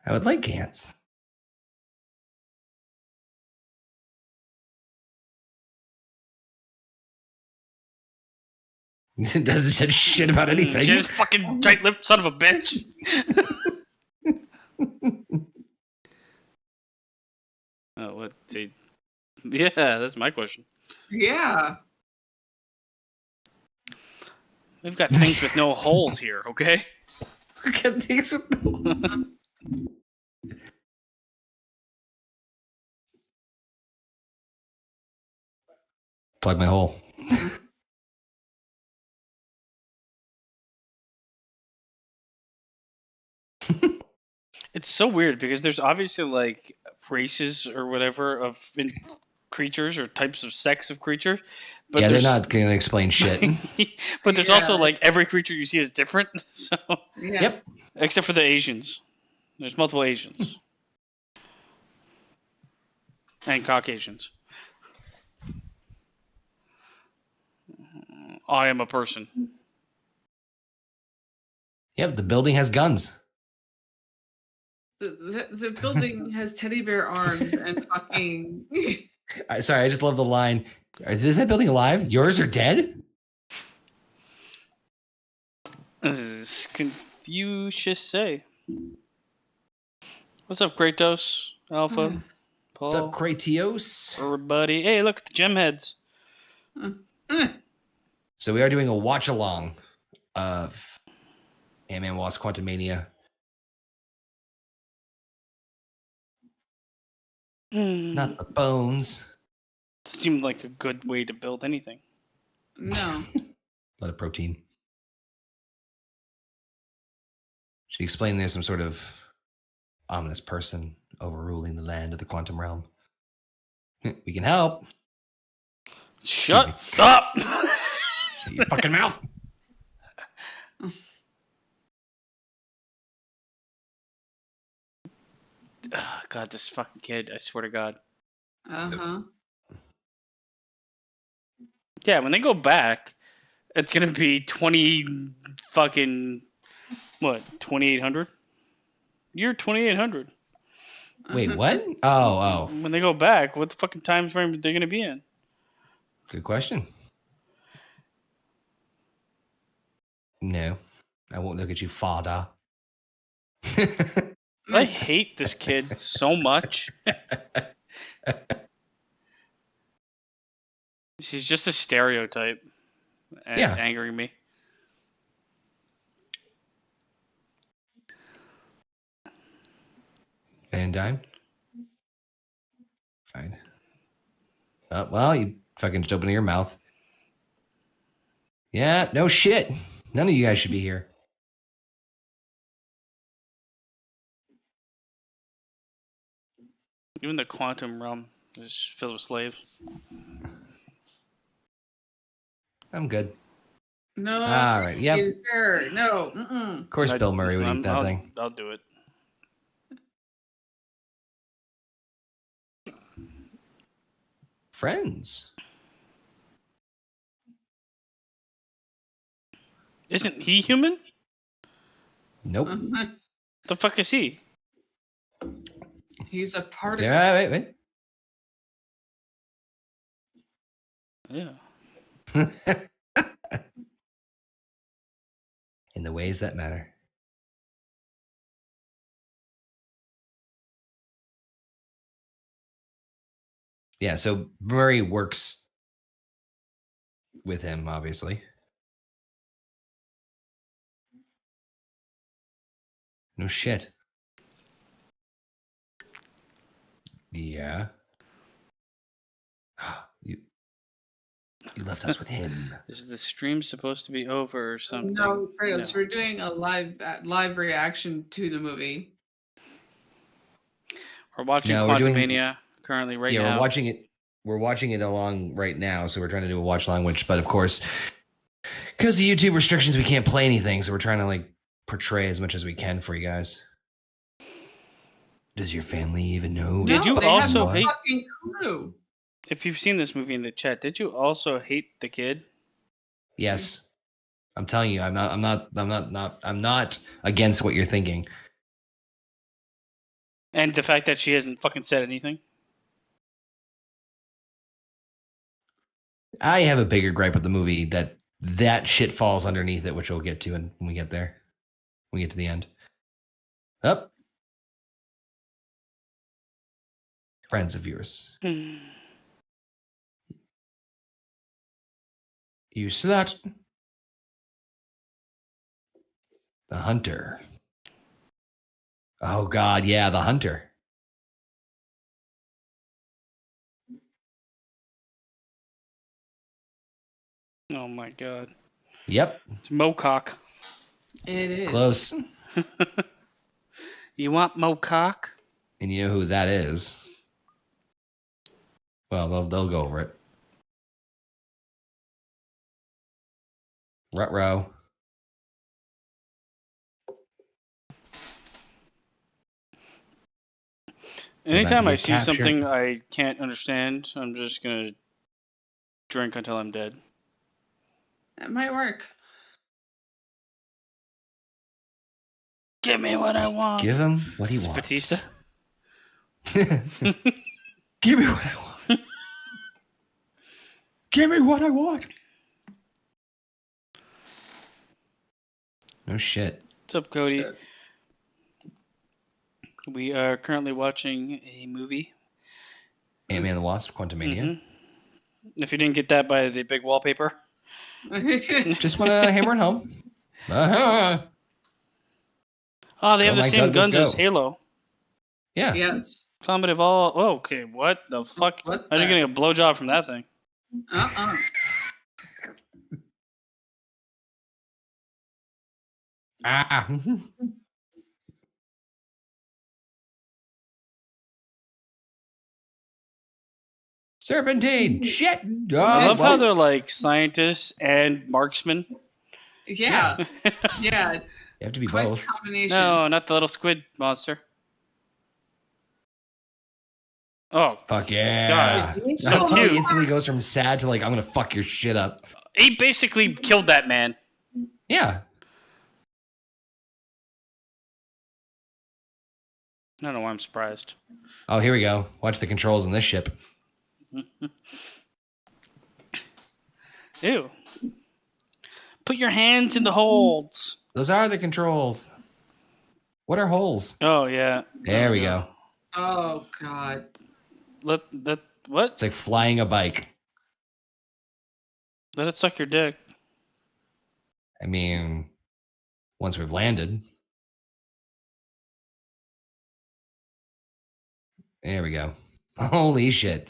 I would like ants. It doesn't say shit about anything. Just fucking tight-lipped son of a bitch. Oh, what? Yeah, that's my question. Yeah. We've got things with no holes here, okay? We got things with no holes. Plug my hole. It's so weird because there's obviously like races or whatever of creatures or types of sex of creatures, but they're not going to explain shit. But there's also like every creature you see is different. So Yep. Except for the Asians, there's multiple Asians and Caucasians. I am a person. Yep, the building has guns. The building has teddy bear arms and fucking. Sorry, I just love the line. Is that building alive? Yours are dead? Confucius say. What's up, Kratos? Alpha? Paul? What's up, Kratos? Everybody. Hey, look at the gem heads. So we are doing a watch along of Ant-Man Wasp Quantumania. Not the bones. Seemed like a good way to build anything. No. A lot of protein. She explained there's some sort of ominous person overruling the land of the quantum realm. We can help. Shut up! Your fucking mouth. Oh, God, this fucking kid, I swear to God. Uh-huh. Yeah, when they go back, it's gonna be 20 fucking, what, 2800? Year 2800. Wait, what? Oh. When they go back, what the fucking time frame are they gonna be in? Good question. No, I won't look at you, father. I hate this kid so much. She's just a stereotype, and it's angering me. Van Dyne? Fine. Well, you fucking just open your mouth. Yeah, no shit. None of you guys should be here. Even the quantum realm is filled with slaves. I'm good. No. All right. Yep. Sure. No. Mm-mm. Of course, Bill Murray would eat that thing. I'll do it. Friends. Isn't he human? Nope. The fuck is he? He's a part of. Yeah. Wait. Yeah. In the ways that matter. Yeah, so Murray works with him, obviously. No shit. Yeah. You left us with him. Is the stream supposed to be over or something? No, Kratos, we're doing a live reaction to the movie. We're watching Quantumania currently now. Yeah, we're watching it along right now, so we're trying to do a watch along, but of course, because of YouTube restrictions, we can't play anything, so we're trying to portray as much as we can for you guys. Does your family even know? Did you also hate? Fucking clue. If you've seen this movie in the chat, did you also hate the kid? Yes. I'm telling you, I'm not against what you're thinking. And the fact that she hasn't fucking said anything. I have a bigger gripe with the movie that shit falls underneath it, which we'll get to when we get there. When we get to the end. Up. Friends of yours. You slut. The Hunter. Oh, God. Yeah, the Hunter. Oh, my God. Yep. It's Mocock. It is. Close. You want Mocock? And you know who that is? Well, they'll go over it. Ruh-roh. Anytime I see something I can't understand, I'm just gonna drink until I'm dead. That might work. Give me what I want. Give him what he It's wants. Batista. Give me what I want. Give me what I want. No shit. What's up, Cody? We are currently watching a movie. Ant-Man and the Wasp, Quantumania. Mm-hmm. If you didn't get that by the big wallpaper. Just want to hammer it home. Uh-huh. Oh, they have the same guns as Halo. Yeah. Yes. Comet of all. Oh, okay, what the fuck? What How's you getting a blowjob from that thing? Ah. Serpentine. Shit. Oh, I love how they're like scientists and marksmen. Yeah. Yeah. You have to be Quick both. combination. No, not the little squid monster. Oh, Fuck yeah. God. So He cute. instantly goes from sad to like, I'm going to fuck your shit up. He basically killed that man. Yeah. I don't know why I'm surprised. Oh, here we go. Watch the controls on this ship. Ew. Put your hands in the holds. Those are the controls. What are holes? Oh, yeah. There we go. Oh, God. What? It's like flying a bike. Let it suck your dick. I mean, once we've landed. There we go. Holy shit.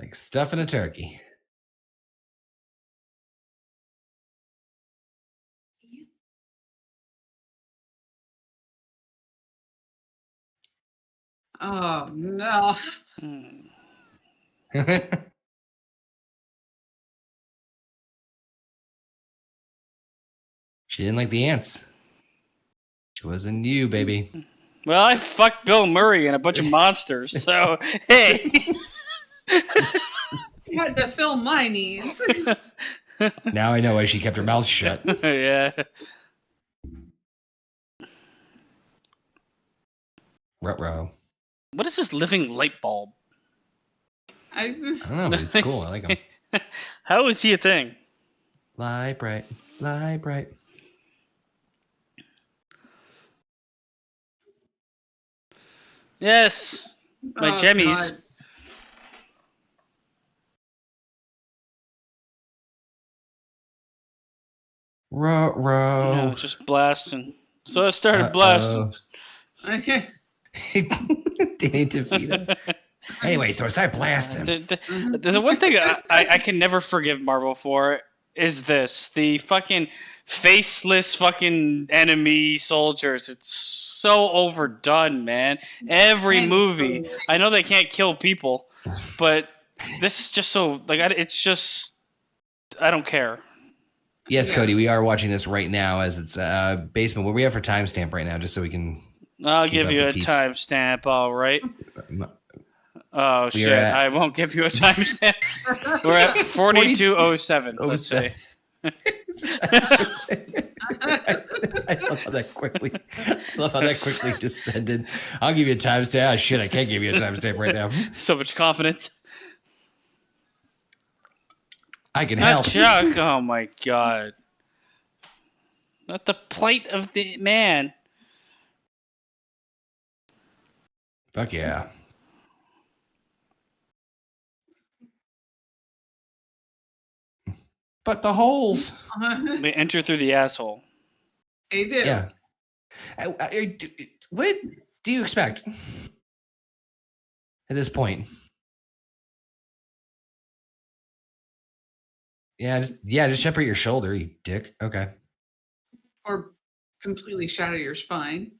Like stuffing a turkey. Oh, no. She didn't like the ants. She wasn't you, baby. Well, I fucked Bill Murray and a bunch of monsters, so hey. You had to fill my needs. Now I know why she kept her mouth shut. Yeah. Ruh-roh. What is this living light bulb? I don't know, but it's cool. I like him. How is he a thing? Lie bright. Lie bright. Yes. My jemmies. God. Ruh-roh. No, just blasting. So I started blasting. Okay. Danny DeVito. Anyway, so I started blasting. The one thing I can never forgive Marvel for is this. The fucking faceless fucking enemy soldiers. It's so overdone, man. Every movie. I know they can't kill people, but this is just so, like, it's just, I don't care. Yes, Cody, we are watching this right now as it's basement. What do we have for timestamp right now, just so we can I'll Keep give up you the a peeps. timestamp, all right. Oh, We shit. are at- I won't give you a timestamp. We're at 4207, let's say. I love how that quickly. Descended. I'll give you a timestamp. Oh, shit, I can't give you a timestamp right now. So much confidence. I can Not help. Chuck. Oh, my God. Not the plight of the man. Fuck yeah. But the holes. They enter through the asshole. They do. Yeah. What do you expect at this point? Yeah, just separate your shoulder, you dick. Okay. Or completely shatter your spine.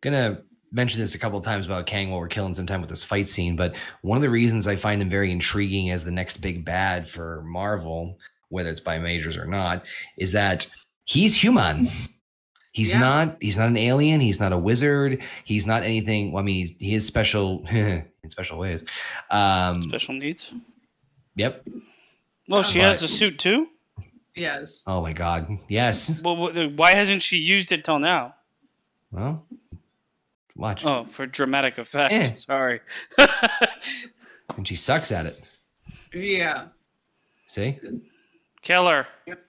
Gonna mention this a couple of times about Kang while we're killing some time with this fight scene, but one of the reasons I find him very intriguing as the next big bad for Marvel, whether it's by Majors or not, is that he's human. He's not an alien, he's not a wizard, he's not anything. Well, I mean, he is special in special ways. Special needs? Yep. Well, she has the suit too? Yes. Oh my God. Yes. Well, why hasn't she used it till now? Well, watch. Oh, for dramatic effect. Sorry. And she sucks at it. Yeah. See? Kill her. Yep.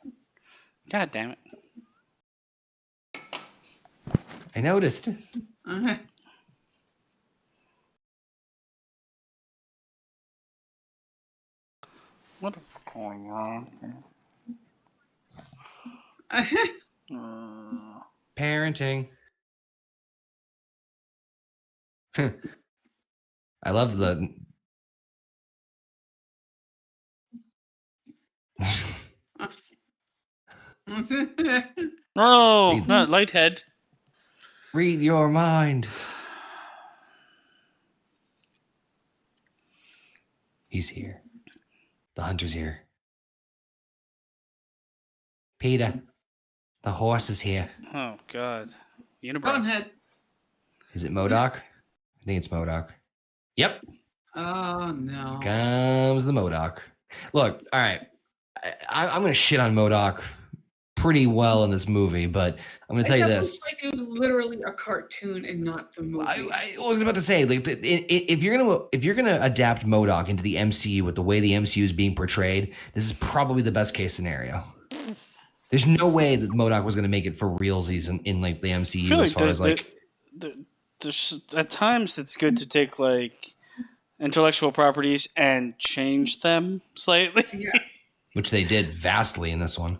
God damn it. I noticed. Uh-huh. What is going on? Parenting. I love the. No, not Lighthead. Read your mind. He's here. The hunter's here. Peter, the horse is here. Oh, God. Unibrow. Bonehead. Is it MODOK? I think it's MODOK. Yep. Oh, no. Comes the MODOK. Look, all right. I'm going to shit on MODOK pretty well in this movie, but I'm going to tell you this. Like it was literally a cartoon and not the movie. I was about to say, like, if you're gonna adapt MODOK into the MCU with the way the MCU is being portrayed, this is probably the best case scenario. There's no way that MODOK was gonna make it for realsies in like the MCU as far as like. There's at times it's good to take like intellectual properties and change them slightly. Yeah. Which they did vastly in this one.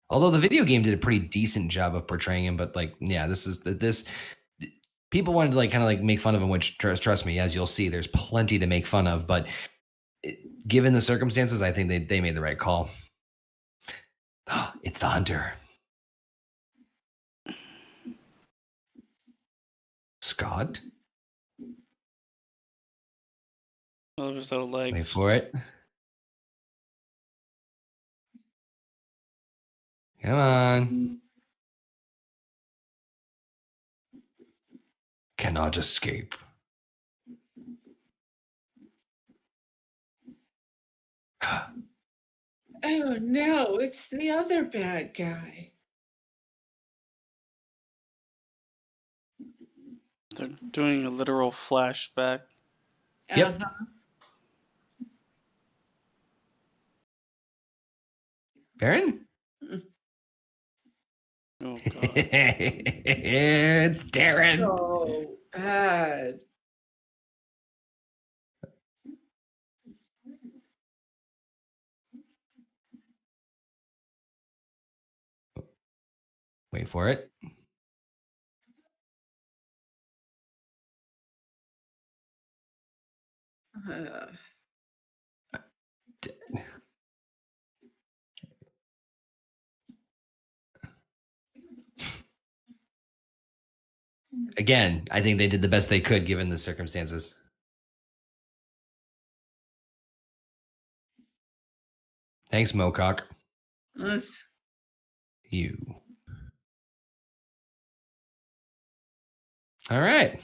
Although the video game did a pretty decent job of portraying him, but like, yeah, this people wanted to like kind of like make fun of him, which trust me, as you'll see, there's plenty to make fun of. But given the circumstances, I think they made the right call. Oh, it's the hunter. Scott? All of his little legs. Wait for it. Come on. Cannot escape. Oh, no, it's the other bad guy. They're doing a literal flashback. Yep. Baron? Oh, God. It's Darren. So bad. Wait for it. Again, I think they did the best they could given the circumstances. Thanks, Mocock. Yes. You. All right.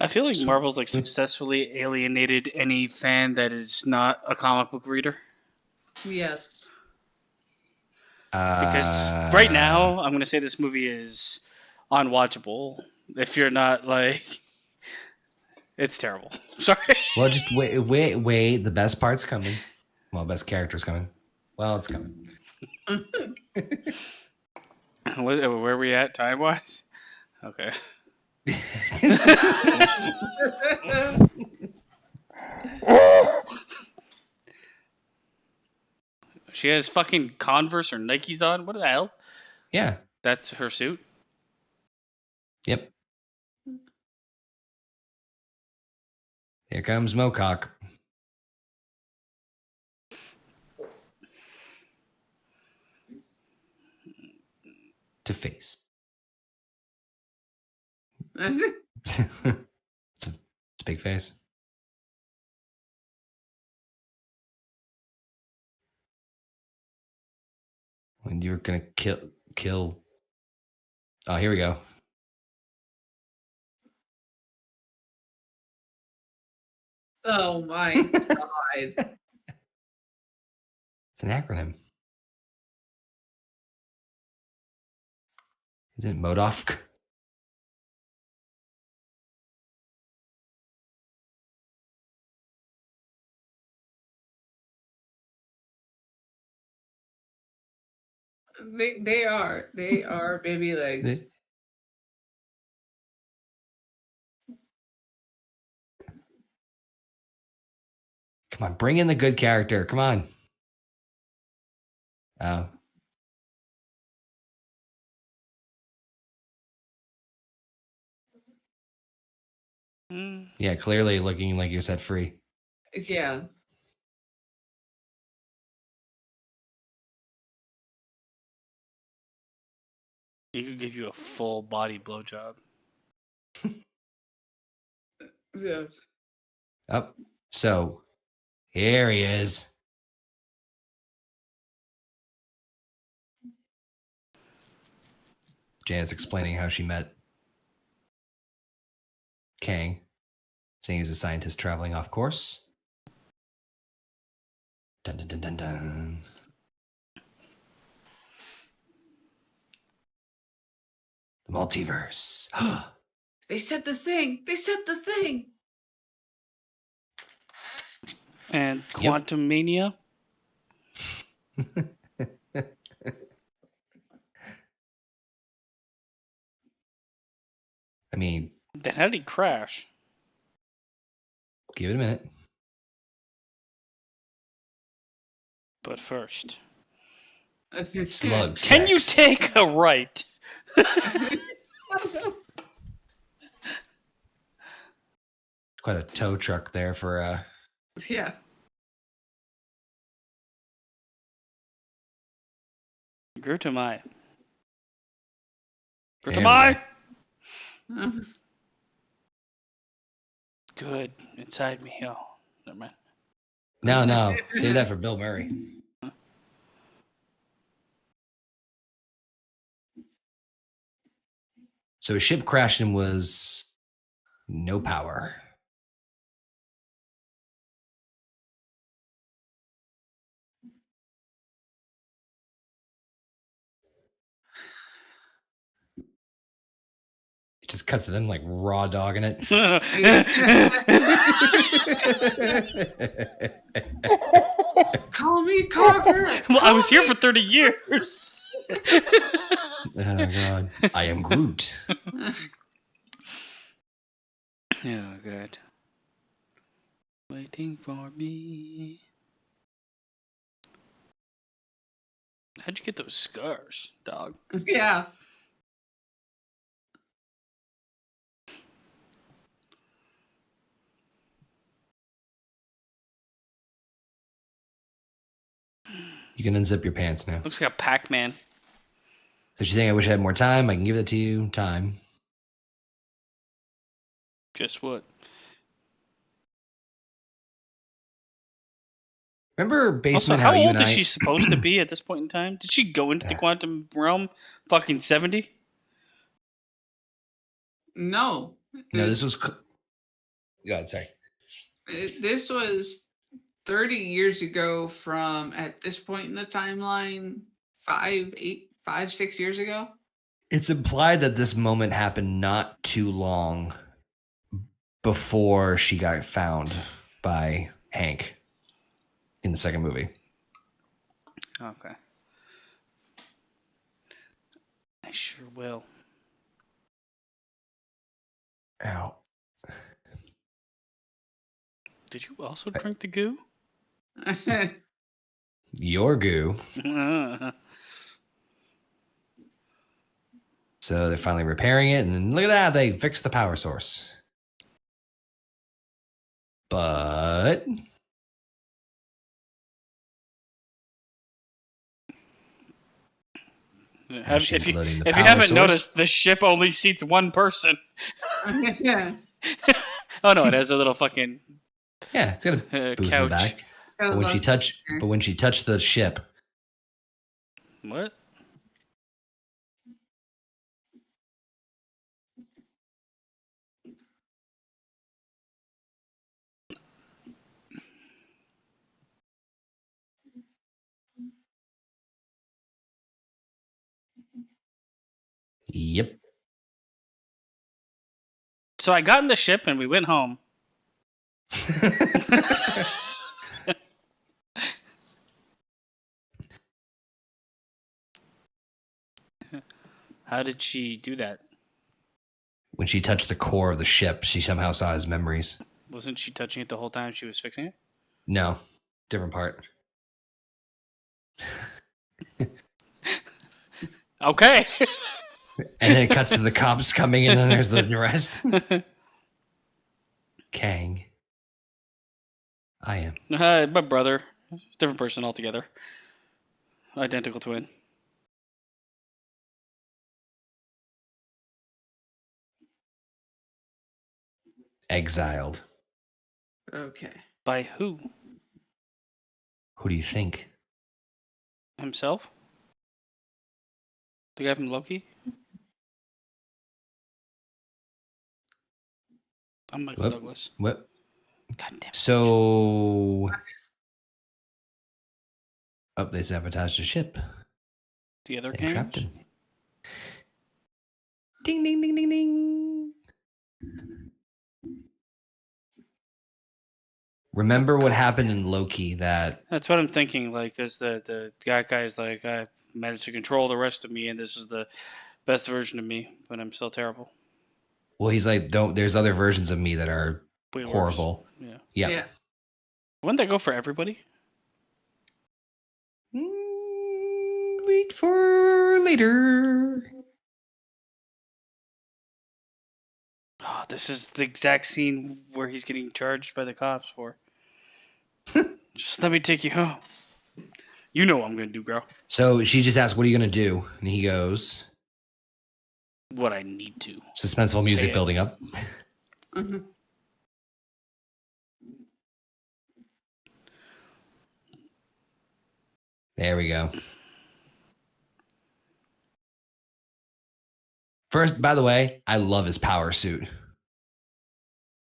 I feel like Marvel's like successfully alienated any fan that is not a comic book reader. Yes. Because right now, I'm gonna say this movie is unwatchable. If you're not like, it's terrible. Sorry. Well, just wait. The best part's coming. Well, best character's coming. Well, it's coming. Where are we at time wise? Okay. She has fucking Converse or Nikes on. What the hell? Yeah. That's her suit. Yep. Here comes Mocock. To face. It's a big face. When you're gonna kill. Oh, here we go. Oh my god. It's an acronym. Isn't it Modoc? They are baby legs. Come on, bring in the good character. Come on. Oh. Yeah, clearly looking like you're set free. Yeah. He could give you a full body blowjob. Yeah. Oh, so here he is. Janet's explaining how she met Kang, saying he's a scientist traveling off course. Dun dun dun dun dun. The multiverse. They said the thing. They said the thing. And Quantumania. I mean, Then how did he crash? give it a minute. But first, Slug can you sex. take a right? Quite a tow truck there for Yeah. Grutamai. There we Grutamai! go. Good. Inside me. Oh, never mind. No. Save that for Bill Murray. So his ship crashed and was no power. It just cuts to them like raw dogging it. Call me Conqueror. Well, I was here for 30 years. Oh god. I am Groot. Oh, good. Waiting for me. How'd you get those scars, dog? Yeah. You can unzip your pants now. Looks like a Pac-Man. So she's saying, I wish I had more time. I can give it to you. Time. Guess what? Remember Basement? Also, how you old and is I... she supposed to be at this point in time? Did she go into the quantum realm fucking 70? No. No, this was... God, sorry. This was 30 years ago from, at this point in the timeline, 6 years ago. It's implied that this moment happened not too long before she got found by Hank in the second movie. Okay. I sure will. Ow. Did you also drink the goo? Your goo. So they're finally repairing it, and look at that, they fixed the power source. But if you haven't noticed, the ship only seats one person. Oh no, it has a little fucking it's got a booze in the back. But when she touched the ship, what? Yep. So I got in the ship and we went home. How did she do that? When she touched the core of the ship, she somehow saw his memories. Wasn't she touching it the whole time she was fixing it? No, different part. Okay. And then it cuts to the cops coming in, and there's the rest. Kang. I am. My brother. Different person altogether. Identical twin. Exiled. Okay. By who? Who do you think? Himself? The guy from Loki? I'm Michael Douglas. What? God damn it. So... Oh, they sabotaged the ship. The other They trapped Kangs? him. Ding, ding, ding, ding, ding. Remember what happened in Loki That's what I'm thinking, like, because the guy is like, I managed to control the rest of me, and this is the best version of me, but I'm still terrible. Well, he's like, there's other versions of me that are Way horrible. Worse. Yeah. Wouldn't that go for everybody? Wait for later. Oh, this is the exact scene where he's getting charged by the cops for. Just let me take you home. You know what I'm going to do, bro. So she just asked, what are you going to do? And he goes... What I need to. Suspenseful music building up. Mm-hmm. There we go. First, by the way, I love his power suit.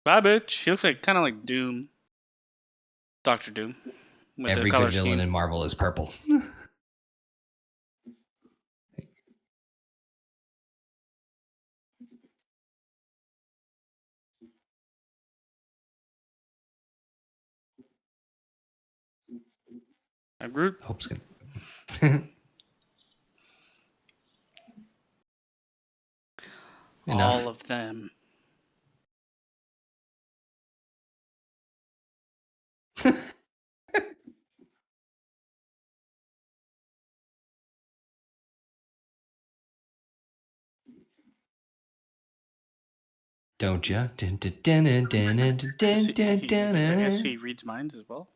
Bye, bitch. He looks kind of like Doom. Dr. Doom. With Every good villain in Marvel is purple. I Groot. Hope's good. All of them. Don't ya? I guess he reads minds as well.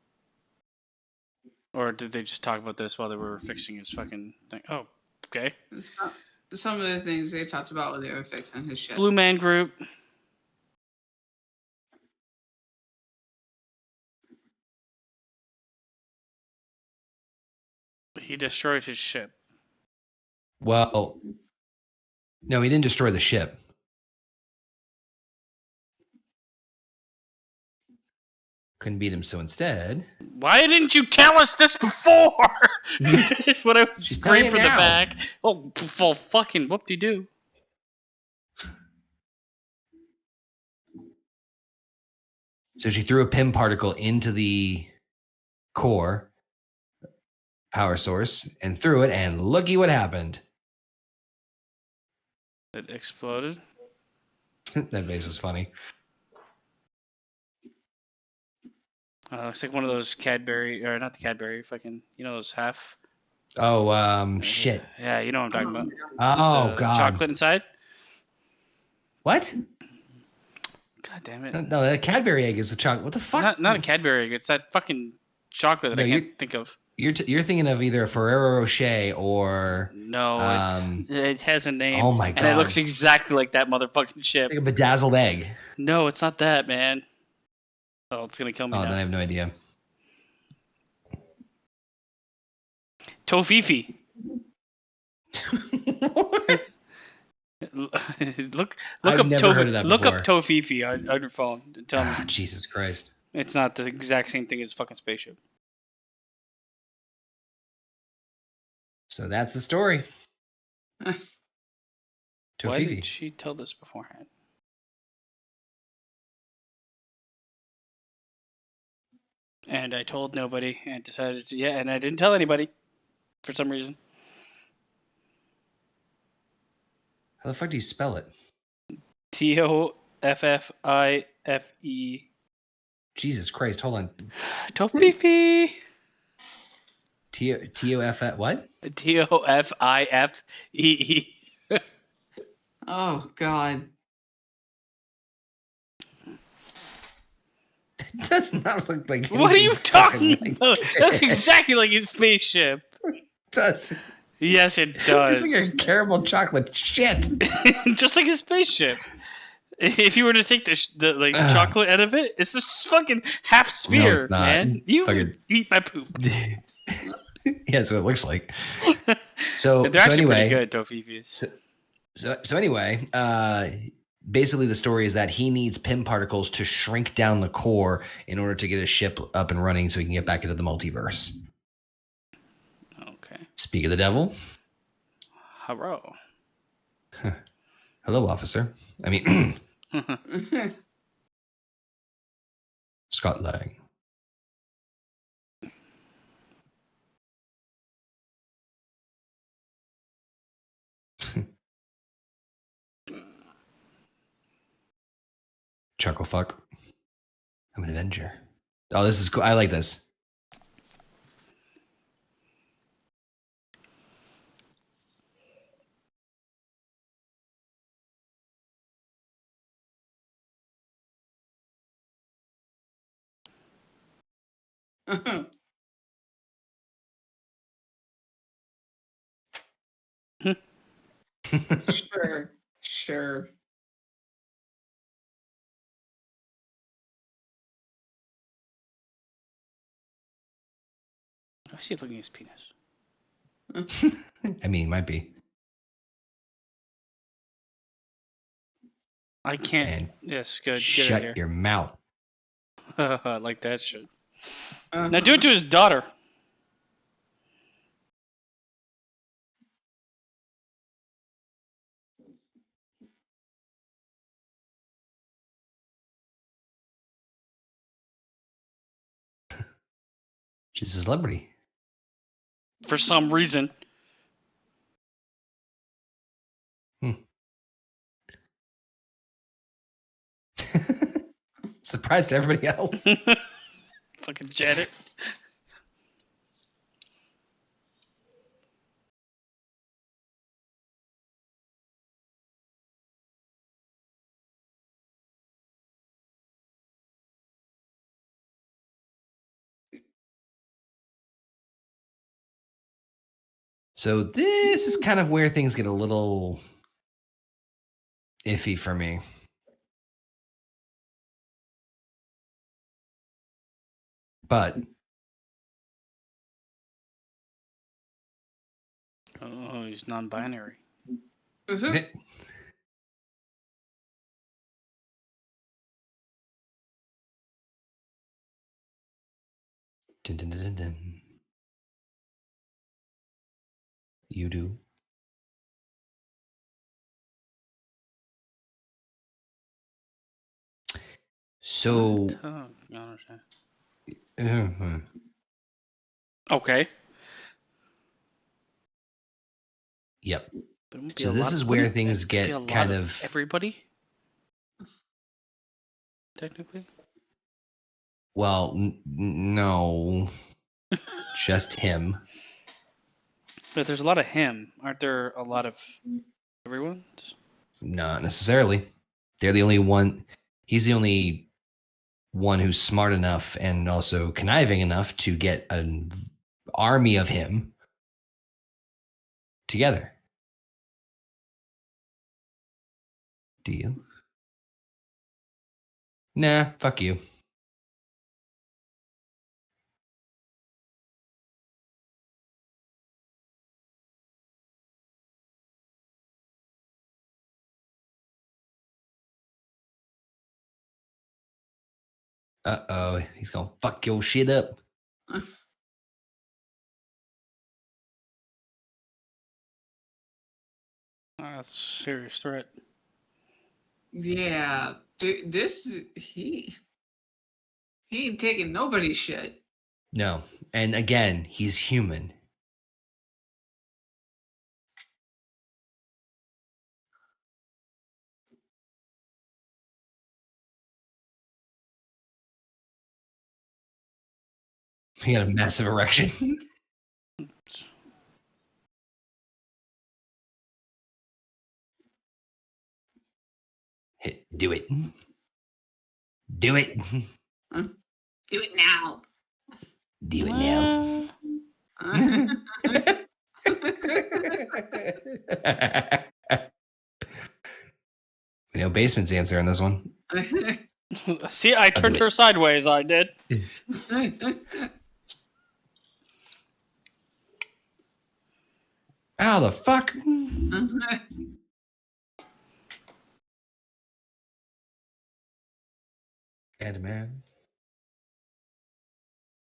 Or did they just talk about this while they were fixing his fucking thing? Oh, okay. Some of the things they talked about when they were fixing his shit. Blue Man Group. He destroyed his ship. Well, no, he didn't destroy the ship. Couldn't beat him, so instead... Why didn't you tell us this before? Is what I was screaming from the back. Oh, well, fucking whoop-de-doo. So she threw a Pym particle into the core power source and threw it, and looky what happened. It exploded. That face was funny. It's like one of those Cadbury, or not the Cadbury, fucking, you know, those half. Oh, shit. Yeah, you know what I'm talking about. Oh, God. Chocolate inside. What? God damn it. No, that Cadbury egg is a chocolate. What the fuck? Not a Cadbury egg. It's that fucking chocolate that I can't think of. You're thinking of either a Ferrero Rocher or... No, it has a name. Oh, my God. And it looks exactly like that motherfucking ship. Like a bedazzled egg. No, it's not that, man. Oh, it's going to kill me now. Then I have no idea. Tofifi. look I've up never heard of that look before. up Tofifi on your phone and tell me. Jesus Christ. It's not the exact same thing as fucking spaceship. So that's the story. Why Tofifi. did she tell this beforehand? And I told nobody and decided to, and I didn't tell anybody for some reason. How the fuck do you spell it? Toffife. Jesus Christ, hold on. Tofifi. T-O-F what? Toffee. Oh, God. It does not look like... What are you talking like about? That's exactly like a spaceship. It does. Yes, it does. It's like a caramel chocolate shit. Just like a spaceship. If you were to take the chocolate out of it, it's just fucking half sphere, it's not. man. You Fucking... eat my poop. Yeah, that's what it looks like. So they're actually anyway, pretty good, Tofifis. So anyway, basically the story is that he needs Pym particles to shrink down the core in order to get his ship up and running so he can get back into the multiverse. Okay. Speak of the devil. Hello. Hello, officer. I mean, Scott Lang. Chuckle fuck. I'm an Avenger. Oh, this is cool. I like this. Sure. I see looking at his penis. I mean, might be. I can't. And yes, good. Get shut it here. your mouth. I like that shit. Now do it to his daughter. She's a celebrity. For some reason. Surprise to everybody else. Fucking Janet. So this is kind of where things get a little iffy for me. But Oh, he's non-binary. Mm-hmm. Dun, dun, dun, dun, dun. You do. So. Oh, I don't understand. Okay. Yep. So this is where things get kind of everybody. Technically. Well, no, just him. But there's a lot of him. Aren't there a lot of everyone? Not necessarily. They're the only one. He's the only one who's smart enough and also conniving enough to get an army of him together. Do you? Nah, fuck you. Uh-oh, he's gonna fuck your shit up. That's a serious threat. Yeah, this he ain't taking nobody's shit. No, and again, he's human. He had a massive erection. Do it. Do it. Do it now. Do it now. Basement's answer on this one. See, I turned her sideways. I did. How the fuck? And man.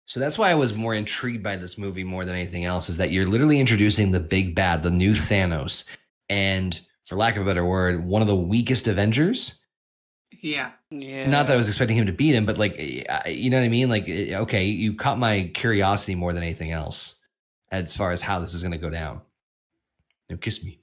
So that's why I was more intrigued by this movie more than anything else, is that you're literally introducing the big bad, the new Thanos, and for lack of a better word, one of the weakest Avengers. Yeah. Not that I was expecting him to beat him, but like, you know what I mean? Like, okay, you caught my curiosity more than anything else as far as how this is going to go down. Now kiss me.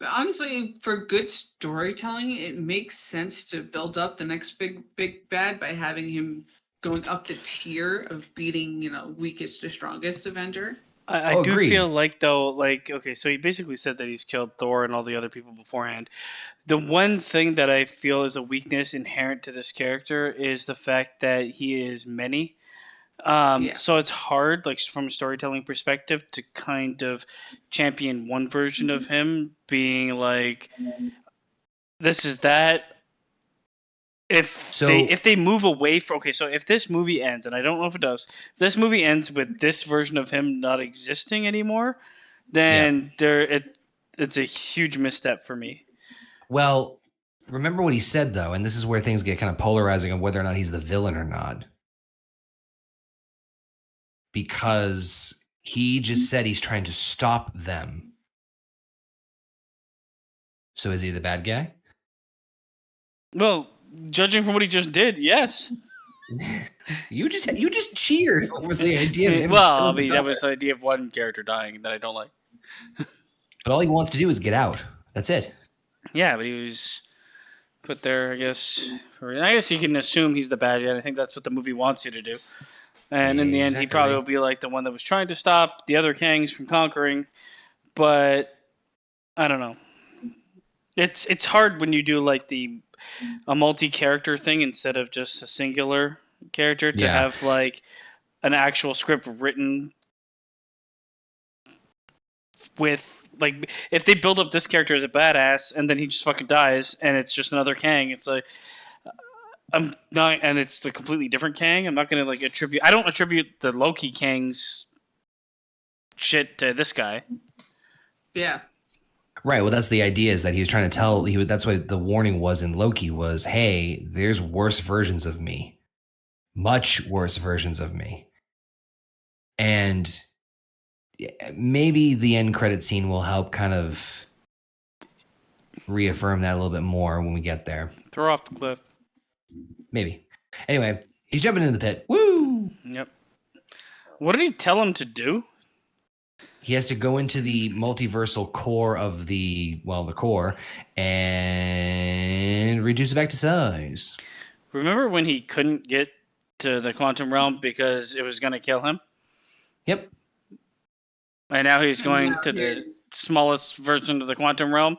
But honestly, for good storytelling, it makes sense to build up the next big bad by having him going up the tier of beating, weakest to strongest Avenger. I do feel like, though, like, okay, so he basically said that he's killed Thor and all the other people beforehand. The one thing that I feel is a weakness inherent to this character is the fact that he is many. So it's hard, like, from a storytelling perspective, to kind of champion one version of him being like, this is that. If they move away from, okay, so if this movie ends, and I don't know if it does, if this movie ends with this version of him not existing anymore, then it's a huge misstep for me. Well, remember what he said, though, and this is where things get kind of polarizing on whether or not he's the villain or not. Because he just said he's trying to stop them. So is he the bad guy? Well, judging from what he just did, yes. You just cheered over the idea of him. Well, I mean, that was the idea of one character dying that I don't like. But all he wants to do is get out. That's it. Yeah, but he was put there, I guess. I guess you can assume he's the bad guy. I think that's what the movie wants you to do. And in the end, he probably will be like the one that was trying to stop the other Kangs from conquering. But I don't know. It's hard when you do like a multi-character thing instead of just a singular character to have like an actual script written with, like, if they build up this character as a badass and then he just fucking dies and it's just another Kang, it's like, I'm not, and it's the completely different Kang. I'm not gonna like attribute. I don't attribute the Loki Kang's shit to this guy. Yeah. Right. Well, that's the idea, is that he was trying to tell, that's what the warning was in Loki was, hey, there's worse versions of me, much worse versions of me. And maybe the end credit scene will help kind of reaffirm that a little bit more when we get there. Throw off the cliff. Maybe. Anyway, he's jumping into the pit. Woo! Yep. What did he tell him to do? He has to go into the multiversal core of the core and reduce it back to size. Remember when he couldn't get to the quantum realm because it was going to kill him? Yep. And now he's going to the smallest version of the quantum realm.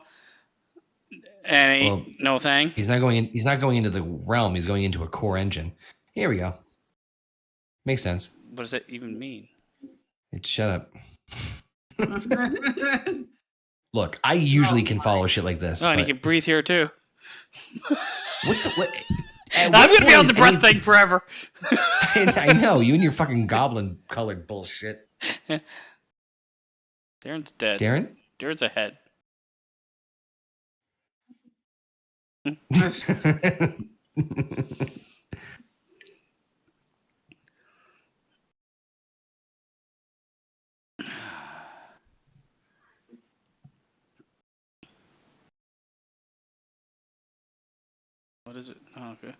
And no thing. He's not going in. He's not going into the realm. He's going into a core engine. Here we go. Makes sense. What does that even mean? Shut up. Look, I usually can follow shit like this. Oh, and he can breathe here too. What? I'm gonna be on the breath thing forever. I know, you and your fucking goblin colored bullshit. Darren's dead. Darren's ahead. What is it? Oh, okay.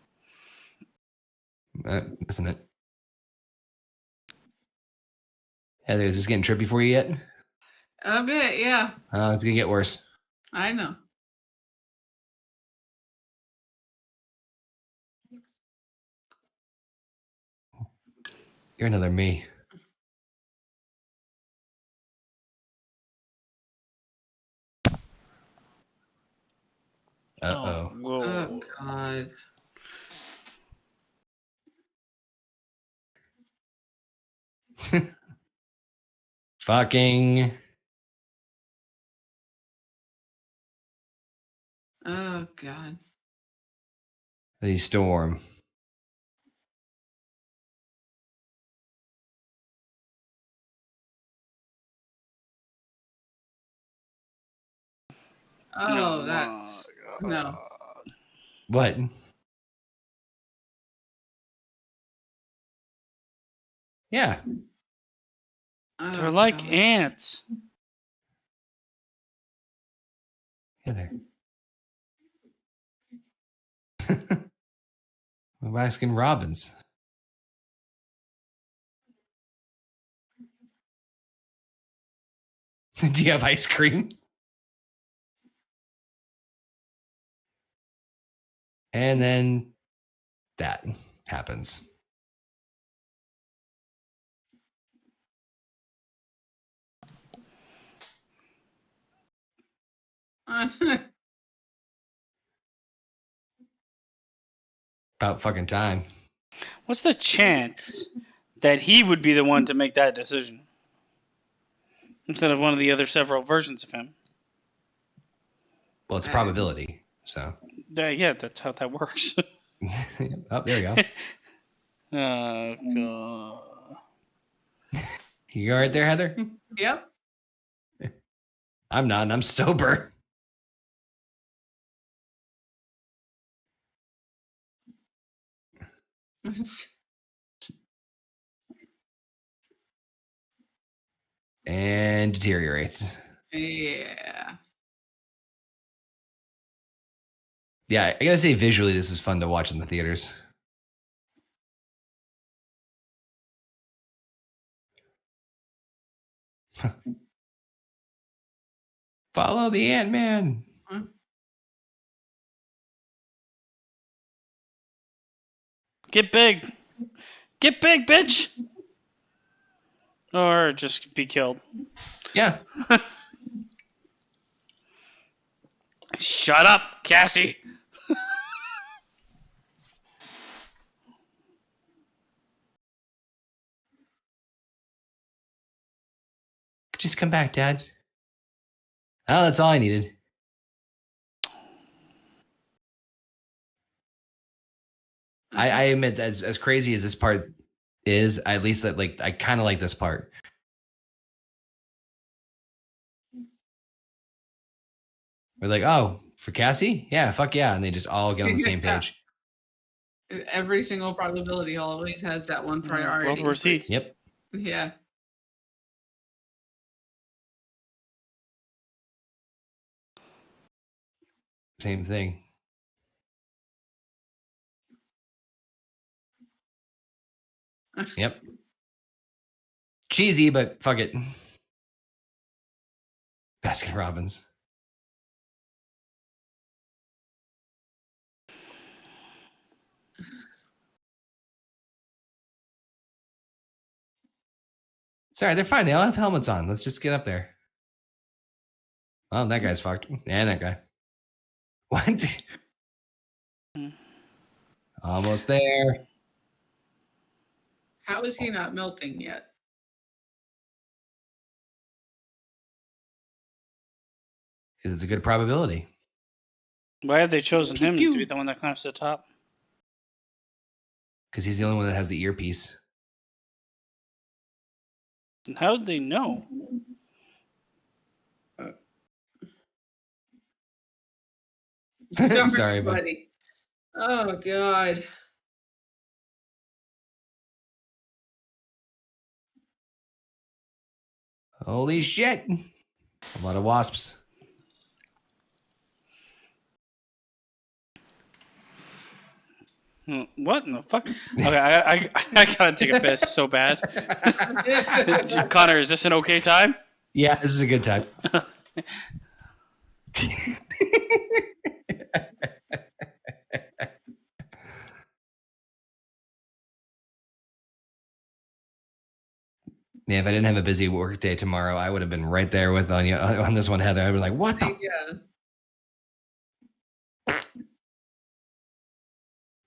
Isn't it? Heather, is this getting trippy for you yet? A bit, yeah. It's gonna get worse. I know. You're another me. Uh-oh. Oh, God. Fucking. Oh, God. The storm. Oh, that's... No. What? Yeah. Oh, they're like God. ants. Heather. I'm asking Robbins. Do you have ice cream? And then that happens. About fucking time. What's the chance that he would be the one to make that decision instead of one of the other several versions of him? Well, it's probability, so. Yeah, that's how that works. Oh, there you go. Oh, God. You all right there, Heather? Yep. I'm not, and I'm sober. And deteriorates. Yeah. Yeah, I gotta say, visually, this is fun to watch in the theaters. Follow the Ant-Man. Huh? Get big. Get big, bitch. Or just be killed. Yeah. Shut up, Cassie. Just come back, Dad. Oh, that's all I needed. I admit, as crazy as this part is, at least that I kind of like this part. We're like, oh, for Cassie? Yeah, fuck yeah. And they just all get on the same page. Every single probability always has that one priority. World War Z. Yep. Yeah. Same thing. Yep. Cheesy, but fuck it. Baskin Robbins. Sorry, they're fine. They all have helmets on. Let's just get up there. Oh, that guy's fucked. And that guy. What? Almost there. How is he not melting yet? Because it's a good probability. Why have they chosen him to be the one that climbs to the top? Because he's the only one that has the earpiece. And how did they know? Sorry, buddy. Oh, God. Holy shit. A lot of wasps. What in the fuck? Okay, I gotta take a piss so bad. Connor, is this an okay time? Yeah, this is a good time. Yeah, if I didn't have a busy work day tomorrow, I would have been right there with on you on this one, Heather. I'd be like, what the? Yeah.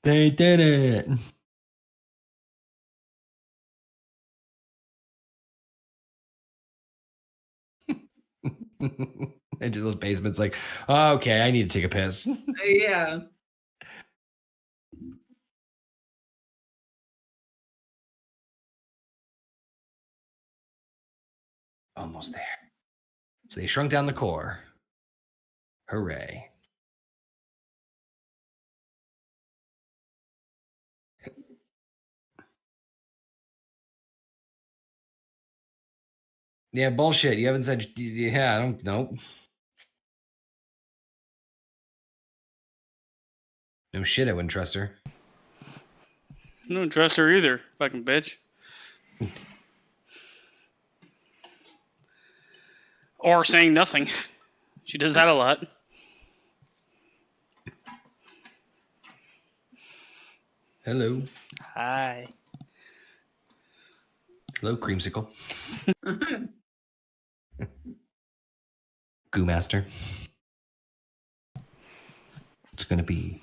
They did it. Into the basement's like, oh, okay, I need to take a piss. Yeah. Almost there. So they shrunk down the core. Hooray. Yeah, bullshit. You haven't said, yeah, I don't know. No shit, I wouldn't trust her. I don't trust her either, fucking bitch. Or saying nothing. She does that a lot. Hello. Hi. Hello, creamsicle. Goo Master. It's gonna be.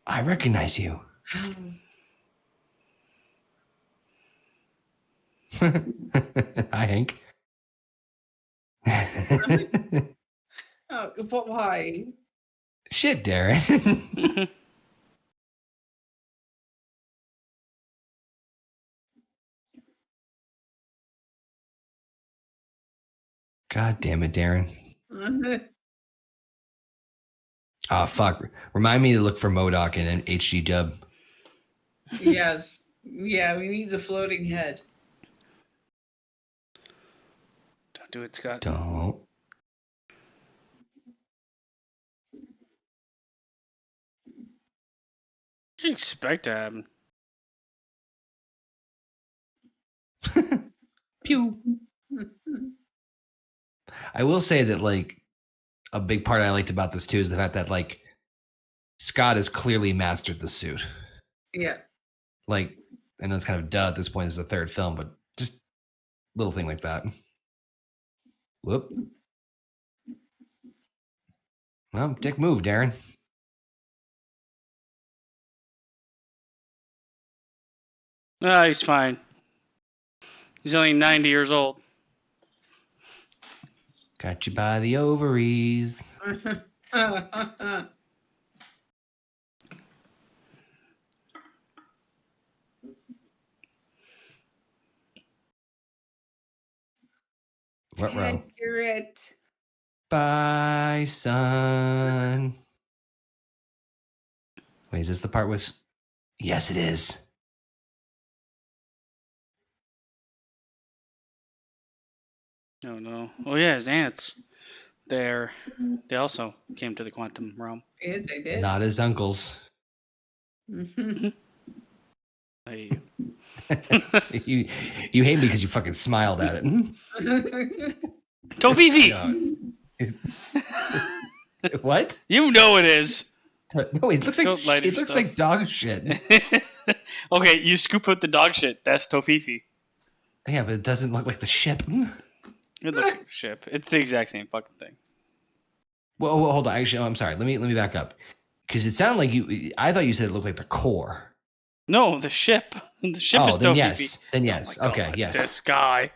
I recognize you. Hi, Hank. Oh, but why? Shit, Darren. God damn it, Darren. Oh, fuck. Remind me to look for MODOK in an HD dub. Yes. Yeah, we need the floating head. Don't do it, Scott. Don't. What do you expect to happen? Pew. I will say that, like, a big part I liked about this, too, is the fact that, like, Scott has clearly mastered the suit. Yeah. Like, I know it's kind of duh at this point, it's the third film, but just little thing like that. Whoop. Well, dick move, Darren. Ah, he's fine. He's only 90 years old. Got you by the ovaries. What row? Accurate. Bye, son. Wait, is this the part with? Yes, it is. Oh no. Oh yeah, his aunts. They also came to the quantum realm. Yeah, they did. Not his uncles. I hate you. you hate me because you fucking smiled at it. Tofifi! What? You know it is. No, it looks like dog shit. Okay, you scoop out the dog shit. That's Tofifi. Yeah, but it doesn't look like the ship. It looks like the ship. It's the exact same fucking thing. Well, hold on. Actually, I'm sorry. Let me back up. Because it sounded like I thought you said it looked like the core. No, the ship. The ship is then Tofifi. Then yes. Oh okay, God, yes. This guy.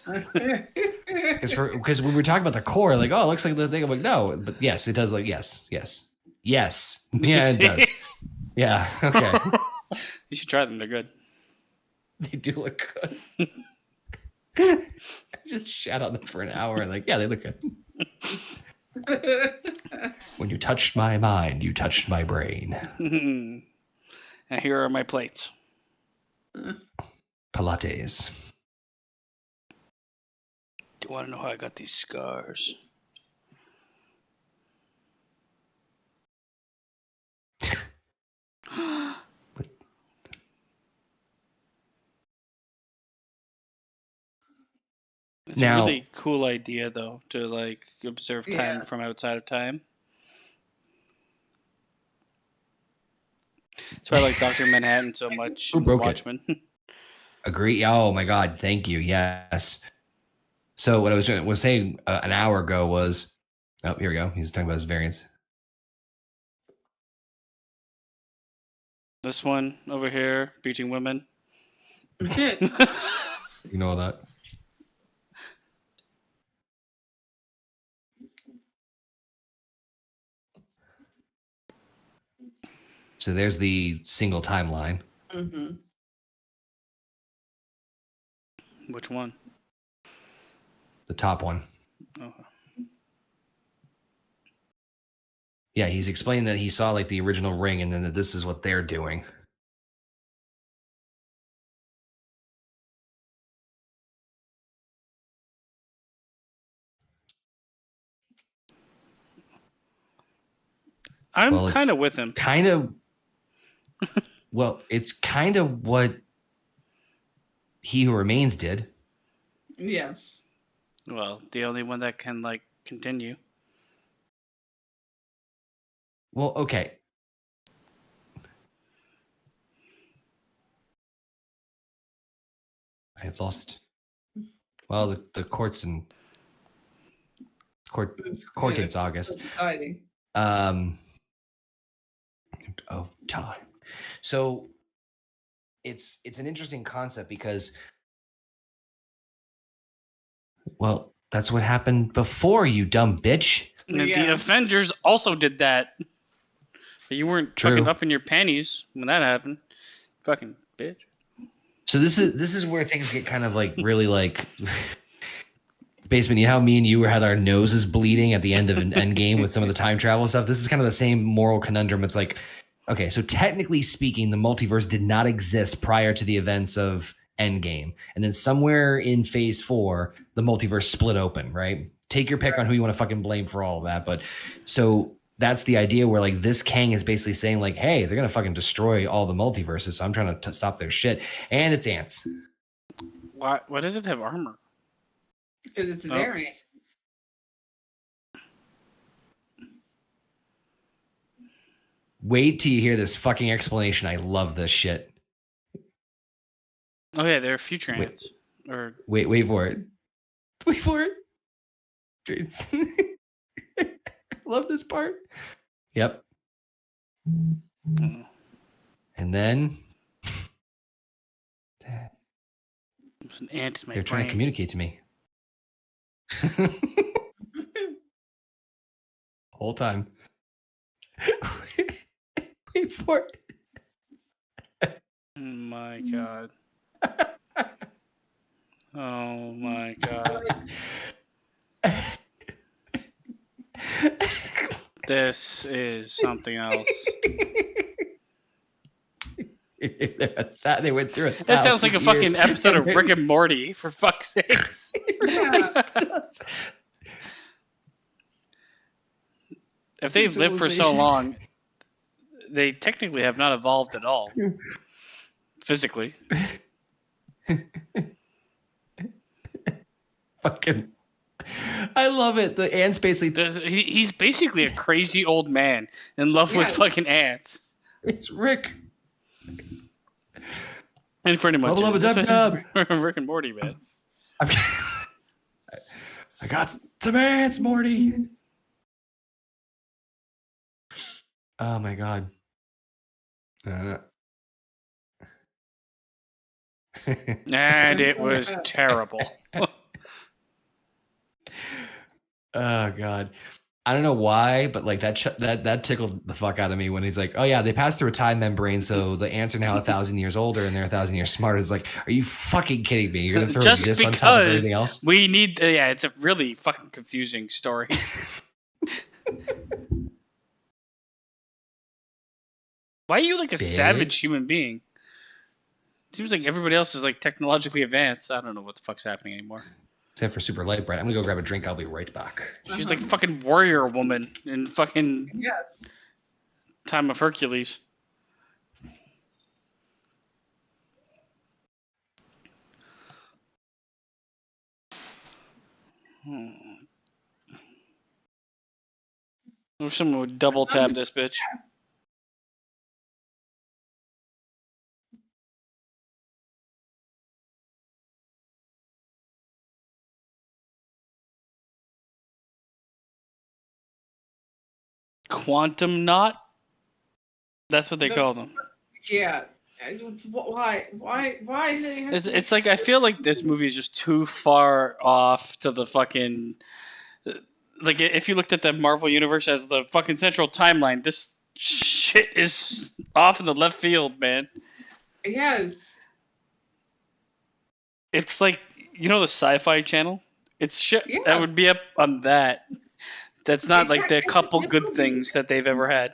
Because when we were talking about the core, like, oh, it looks like the thing. I'm like, no, but yes, it does. Like, yes. Yeah, it does. Yeah. Okay. You should try them. They're good. They do look good. I just shat on them for an hour. Like, yeah, they look good. When you touched my mind, you touched my brain. And here are my plates. Pilates. Do you want to know how I got these scars? It's a really cool idea, though, to like observe time from outside of time. That's why I like Dr. Manhattan so much. Watchmen. Agree. Oh my God. Thank you. Yes. So what I was saying an hour ago was, oh, here we go. He's talking about his variants. This one over here, beating women. You know that. So there's the single timeline. Mm-hmm. Which one? The top one. Oh. Yeah, he's explaining that he saw like the original ring and then that this is what they're doing. I'm kind of with him. Kind of. Well, it's kind of what He Who Remains did. Yes. Well, the only one that can like continue. Well, okay. I have lost. Well, the court's in court date's August. Of time. So it's an interesting concept because, well, that's what happened before, you dumb bitch. The Avengers also did that. But you weren't fucking up in your panties when that happened. Fucking bitch. So this is where things get kind of like really like Basement. You know how me and you had our noses bleeding at the end of an Endgame with some of the time travel stuff? This is kind of the same moral conundrum. It's like, okay, so technically speaking, the multiverse did not exist prior to the events of Endgame. And then somewhere in phase 4, the multiverse split open, right? Take your pick on who you want to fucking blame for all of that. But so that's the idea where like this Kang is basically saying like, hey, they're going to fucking destroy all the multiverses. So I'm trying to stop their shit. And it's ants. Why does it have armor? Because it's a variant. Wait till you hear this fucking explanation. I love this shit. Oh yeah, they're future ants. Wait for it. Wait for it. Love this part. Yep. And then there's an ant in my they're trying to communicate to me. Whole time. Wait for it. Oh my God. Oh my God. This is something else. They went through it. That sounds like a fucking episode of Rick and Morty, for fuck's sakes. Yeah. If they've lived for so long, they technically have not evolved at all. Physically. Fucking, I love it. The ants basically. He's basically a crazy old man in love with fucking ants. It's Rick. And pretty much Rick and Morty, man. I got some ants, Morty. Oh my god. And it was terrible. Oh god. I don't know why, but like that tickled the fuck out of me when he's like, "Oh yeah, they passed through a time membrane, so the ants are now 1,000 years older and they're 1,000 years smarter." It's like, are you fucking kidding me? You're gonna throw just this because on top of everything else? We need, it's a really fucking confusing story. Why are you like a savage human being? Seems like everybody else is like technologically advanced. I don't know what the fuck's happening anymore. Except for Super Light Bright. I'm gonna go grab a drink. I'll be right back. She's like fucking warrior woman in fucking Time of Hercules. I wish someone would double tap this bitch. Quantum knot? That's what they call them. Yeah. Why? Do they have It's like I feel like this movie is just too far off to the fucking. Like if you looked at the Marvel universe as the fucking central timeline, this shit is off in the left field, man. Yes. It's like, you know, the Sci-Fi Channel. It's shit that would be up on that. That's not like the couple good things that they've ever had.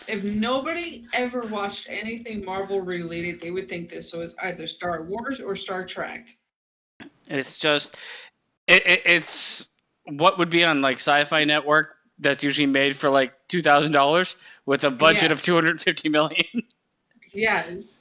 If nobody ever watched anything Marvel related, they would think this was either Star Wars or Star Trek. It's just, it's what would be on like Sci-Fi Network that's usually made for like $2,000 with a budget of $250 million. Yes.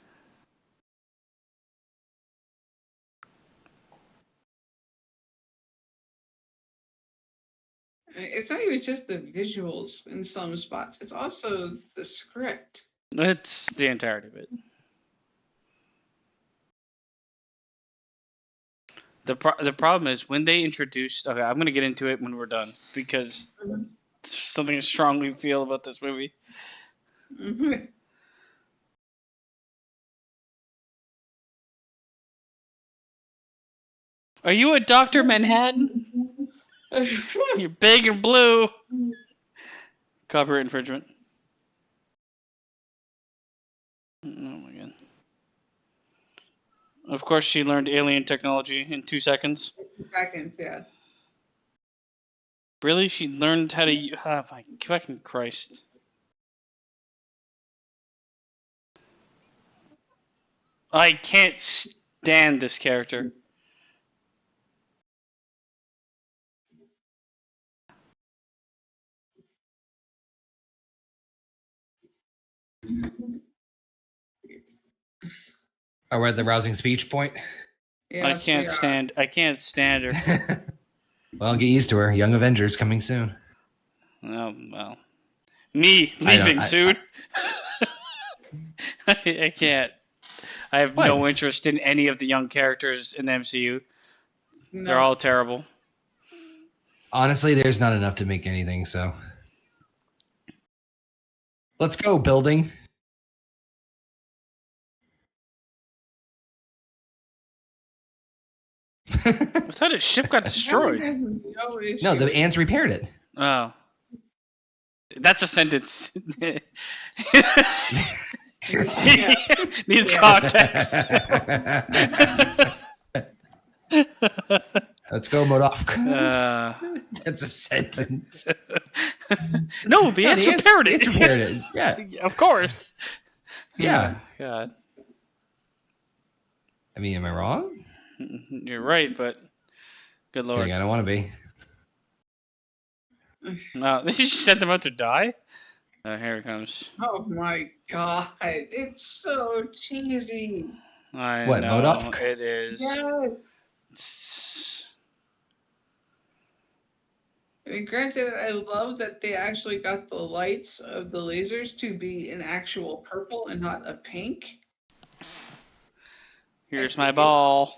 It's not even just the visuals in some spots. It's also the script. It's the entirety of it. The problem is when they introduced... Okay, I'm going to get into it when we're done because there's something I strongly feel about this movie. Mm-hmm. Are you a Dr. Manhattan? You're big and blue. Copyright infringement. Oh my god. Of course she learned alien technology in 2 seconds. 2 seconds, yeah. Really? She learned how to... Oh my fucking Christ. I can't stand this character. Oh, we're at the rousing speech point. Yes, I can't stand her. Well, get used to her. Young Avengers coming soon. Oh, well. Me leaving soon. I can't. I have no interest in any of the young characters in the MCU. No. They're all terrible. Honestly, there's not enough to make anything, so. Let's go, building. I thought his ship got destroyed. No, the ants repaired it. Oh. That's a sentence. Needs context. Let's go, Modoff. Uh, That's a sentence. no, the answer parrot it. Answer parrot it. Yeah. Of course. Yeah. God. I mean, am I wrong? You're right, but good lord. I don't want to be. No, you just sent them out to die? Here it comes. Oh my god, it's so cheesy. I what, know, Modoff? it is. Yes. I mean, granted, I love that they actually got the lights of the lasers to be an actual purple and not a pink. Here's my ball.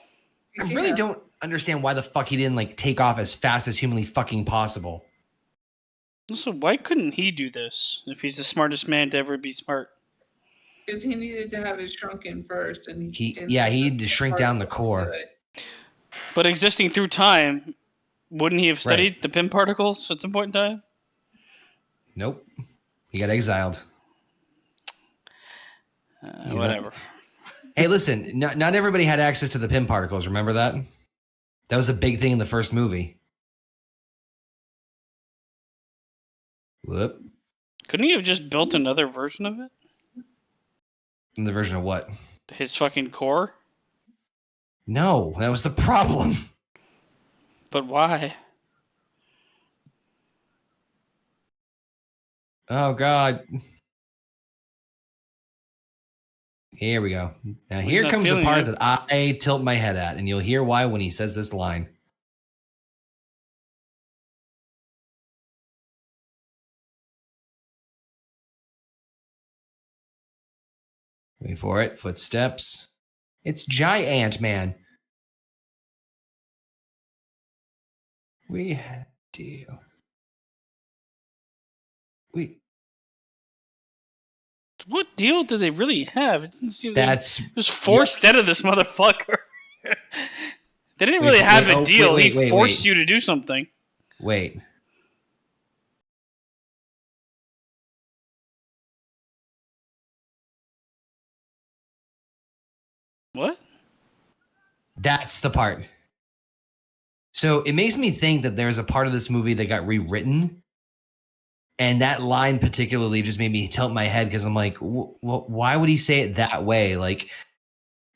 I really don't understand why the fuck he didn't like take off as fast as humanly fucking possible. So why couldn't he do this if he's the smartest man to ever be smart? Because he needed to have it shrunken first, and he needed to shrink down the core. But existing through time, wouldn't he have studied the Pym particles at some point in time? Nope. He got exiled. Whatever. Hey, listen, not everybody had access to the Pym particles. Remember that? That was a big thing in the first movie. Whoop. Couldn't he have just built another version of it? The version of what? His fucking core? No, that was the problem. But why? Oh, God. Here we go. Now, here comes the part that I tilt my head at, and you'll hear why when he says this line. Wait for it. Footsteps. It's Giant Man. We had a deal. What deal do they really have? It didn't seem That's it was forced out of this motherfucker. They didn't really have a deal. He forced you to do something. Wait. What? That's the part. So it makes me think that there's a part of this movie that got rewritten. And that line particularly just made me tilt my head because I'm like, why would he say it that way? Like,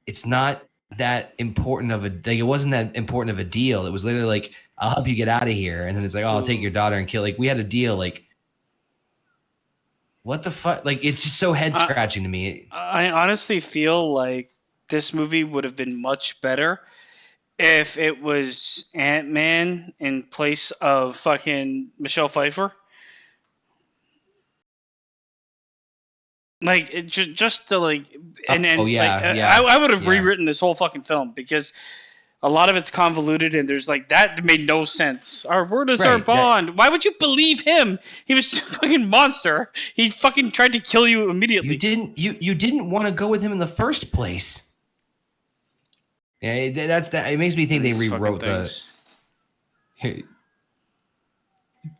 it's not that important of it wasn't that important of a deal. It was literally like, I'll help you get out of here. And then it's like, oh, I'll take your daughter and kill. Like, we had a deal. Like, what the fuck? Like, it's just so head scratching to me. I honestly feel like this movie would have been much better if it was Ant-Man in place of fucking Michelle Pfeiffer. Like, it just to like, I would have rewritten this whole fucking film because a lot of it's convoluted and there's like that made no sense. Our word is our bond. Why would you believe him? He was a fucking monster. He fucking tried to kill you immediately. You didn't want to go with him in the first place. Yeah, it makes me think they rewrote the. Hey,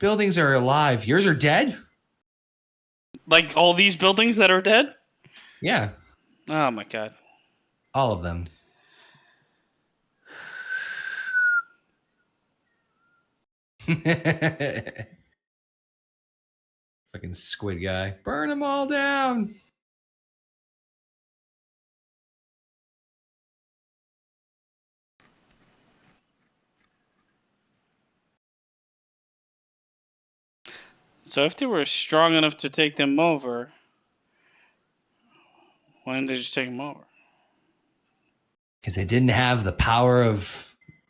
buildings are alive. Yours are dead. Like all these buildings that are dead? Yeah. Oh my god. All of them. Fucking squid guy. Burn them all down. So if they were strong enough to take them over, why didn't they just take them over? Because they didn't have the power of...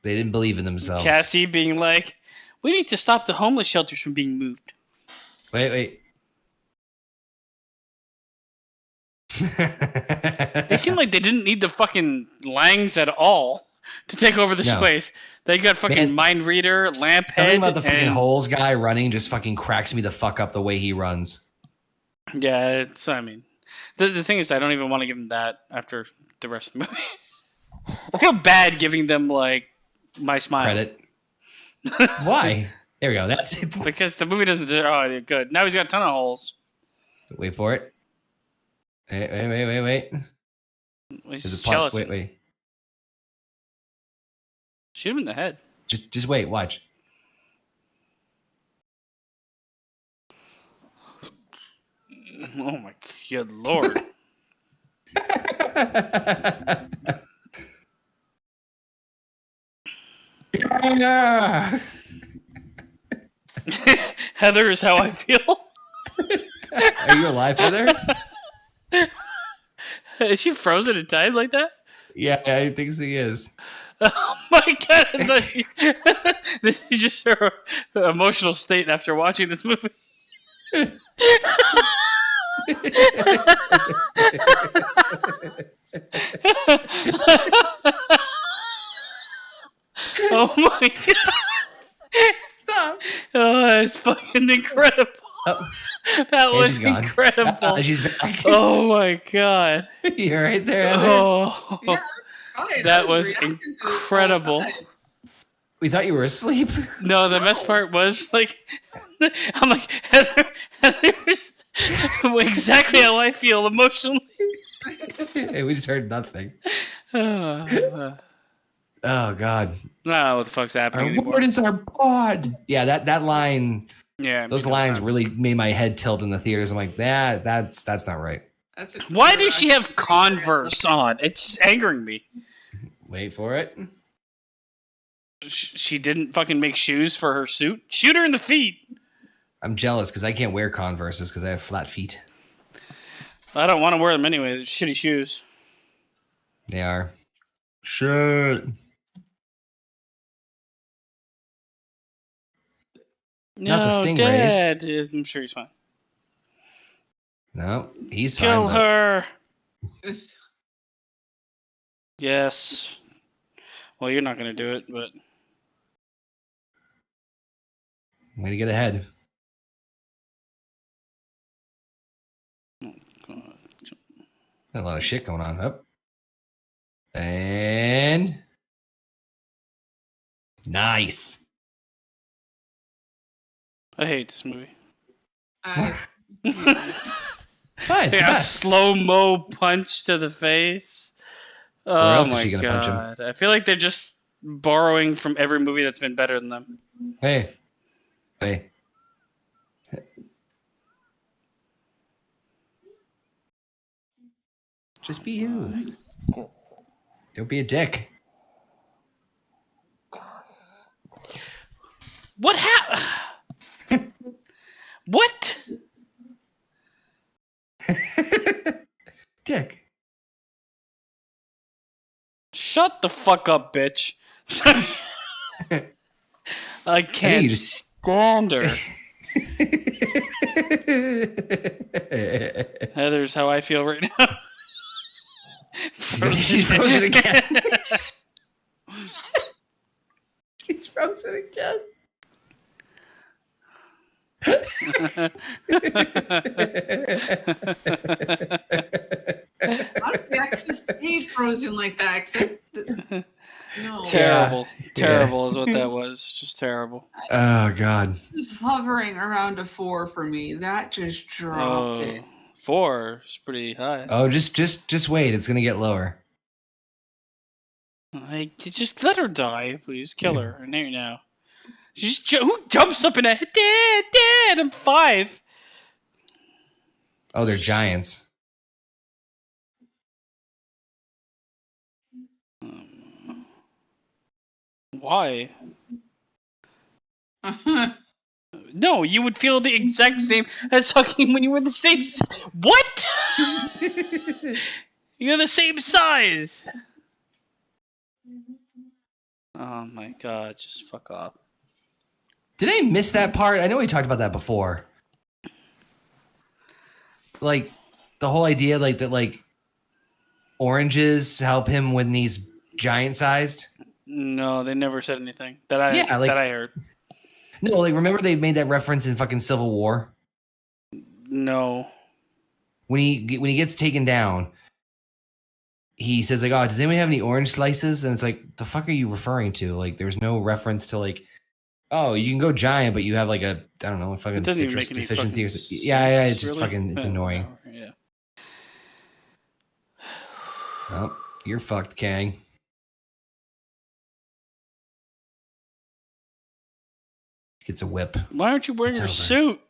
They didn't believe in themselves. Cassie being like, we need to stop the homeless shelters from being moved. Wait. They seem like they didn't need the fucking Langs at all to take over this place. They got fucking Mind Reader, Lamp Head. Something about the fucking holes guy running just fucking cracks me the fuck up the way he runs. Yeah, I mean, the thing is, I don't even want to give them that after the rest of the movie. I feel bad giving them, like, my smile. Credit. Why? There we go. That's it. Because the movie doesn't do they're good. Now he's got a ton of holes. Wait for it. Wait. He's a skeleton. Wait. Shoot him in the head. Just wait. Watch. Oh my good lord. Yeah. Heather is how I feel. Are you alive, Heather? Is she frozen in time like that? Yeah, I think she is. Oh my god! I thought she... This is just her emotional state after watching this movie. Oh my god! Stop. Oh, that's fucking incredible. Oh, That was she's gone. incredible. She's back. Oh my god. You're right there, Heather. Yeah, Oh, fine. that was reacting to this the whole incredible. time. We thought you were asleep. No, the best part was like, I'm like, Heather's exactly how I feel emotionally. Hey, we just heard nothing. Oh, Oh God. I don't know what the fuck's happening Our anymore. word is our pod. Yeah, that line. Yeah, it Those made no lines sense. really made my head tilt in the theaters. I'm like, that's not right. That's a Why does she have Converse on? It's angering me. Wait for it. She didn't fucking make shoes for her suit. Shoot her in the feet. I'm jealous because I can't wear Converses because I have flat feet. I don't want to wear them anyway. They're shitty shoes. They are. Shit. Not the No, Stingrays. Dad. I'm sure he's fine. No, he's Kill fine. her. Yes. Well, you're not gonna do it, but Way to get ahead. A lot of shit going on. Up. And nice. I hate this movie. I, Fine, it's the Yeah, a best. slow-mo punch to the face. Where Oh else is my she gonna punch him? god. I feel like they're just borrowing from every movie that's been better than them. Hey. Just be you. Don't be a dick. What happened? What? Dick. Shut the fuck up, bitch. I can't you just- stand her. Heather's how I feel right now. She's frozen again. She's frozen again. honestly, I actually stayed frozen like that, except no. Terrible. Yeah. Terrible is what that was. Just terrible. Oh God. Just hovering around a 4 for me. That just dropped it. 4 is pretty high. Oh, just wait. It's gonna get lower. Just let her die, please. Kill her. And there now. Who jumps up in a Dad, I'm 5. Oh, they're giants. Why? No, you would feel the exact same as Hugging when you were the same. What? You're the same size. Oh my god! Just fuck off. Did I miss that part? I know we talked about that before. Like the whole idea, like that, like oranges help him when he's giant sized. No, they never said anything that I like- that I heard. No, like remember they made that reference in fucking Civil War No. when he gets taken down. He says like, "Oh, does anybody have any orange slices?" And it's like, the fuck are you referring to? Like, there's no reference to like, oh, you can go giant, but you have like a, I don't know, a fucking It doesn't even citrus make any deficiency. Or fucking something. Yeah, it's sense, just really. fucking, it's annoying. Yeah. Oh, you're fucked, Kang. gets a whip. Why aren't you wearing It's your over. suit?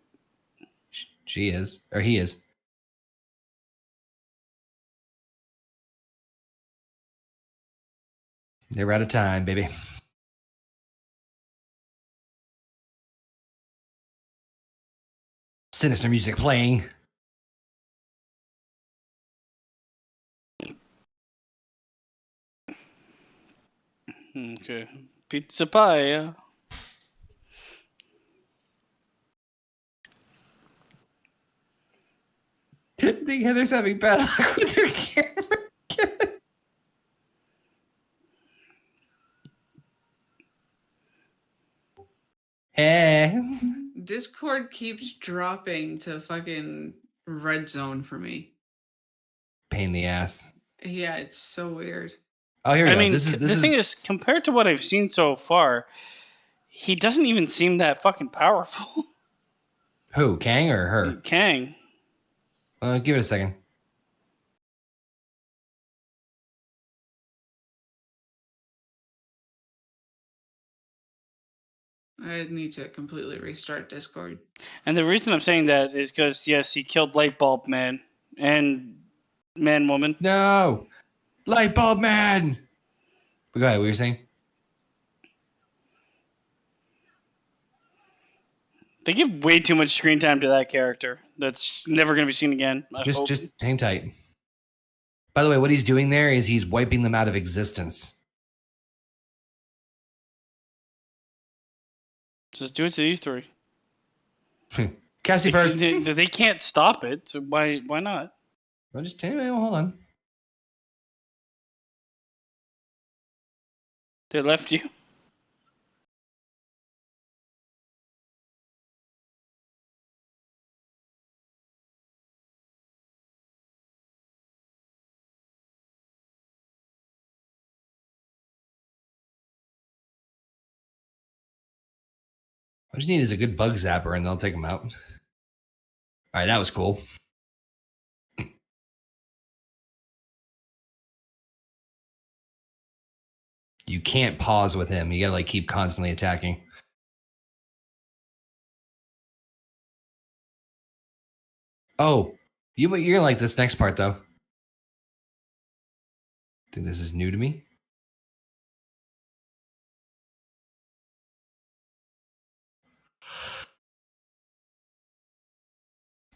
She is, or he is. They're out of time, baby. Sinister music playing. Okay. Pizza pie. I think Heather's having bad luck with her camera. Hey. Discord keeps dropping to fucking red zone for me. Pain in the ass. Yeah, it's so weird. Oh, here we go. I mean, This the thing is, compared to what I've seen so far, he doesn't even seem that fucking powerful. Who, Kang or her? Kang. Give it a second. I need to completely restart Discord. And the reason I'm saying that is because, yes, he killed Lightbulb Man and Man Woman. No! Lightbulb Man! Go ahead, what were you saying? They give way too much screen time to that character. That's never going to be seen again. Just hang tight. By the way, what he's doing there is he's wiping them out of existence. Just do it to these three. Cassie first. They can't stop it, so why not? Well, just hold on. They left you. What I just need is a good bug zapper and they'll take them out. All right, that was cool. You can't pause with him. You gotta like keep constantly attacking. Oh, you're gonna like this next part though. I think this is new to me.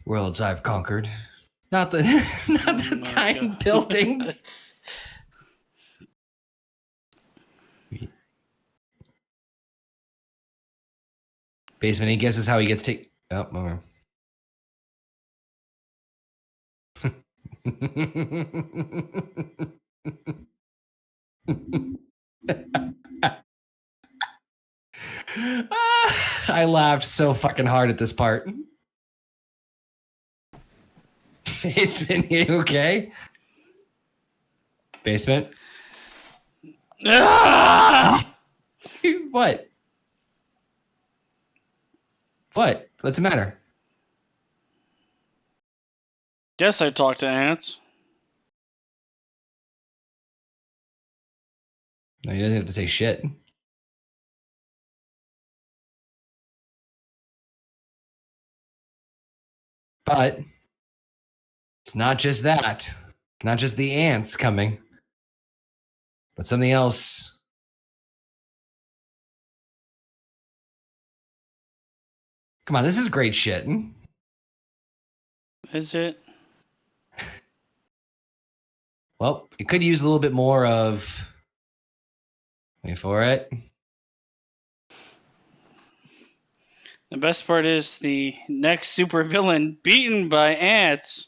Worlds I've conquered. Not the tiny God. buildings. Basement, he guesses how he gets taken. Oh, over. I laughed so fucking hard at this part. Basement, you okay? Basement? Ah! What? What? What's the matter? Guess I talked to ants. No, he doesn't have to say shit. But it's not just that. It's not just the ants coming, but something else. Come on, this is great shit. Is it? Well, it could use a little bit more of. Wait for it. The best part is the next supervillain beaten by ants.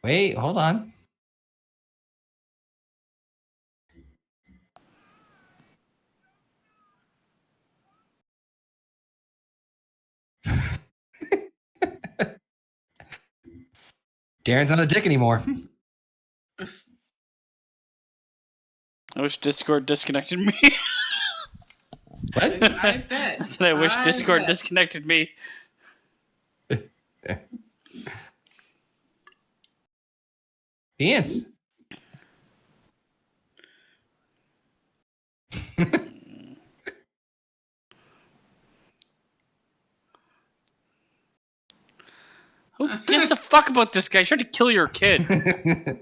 Wait, hold on. Darren's not a dick anymore. I wish Discord disconnected me. What? I bet. I said I wish Discord disconnected me. The ants. gives a fuck about this guy? He tried to kill your kid.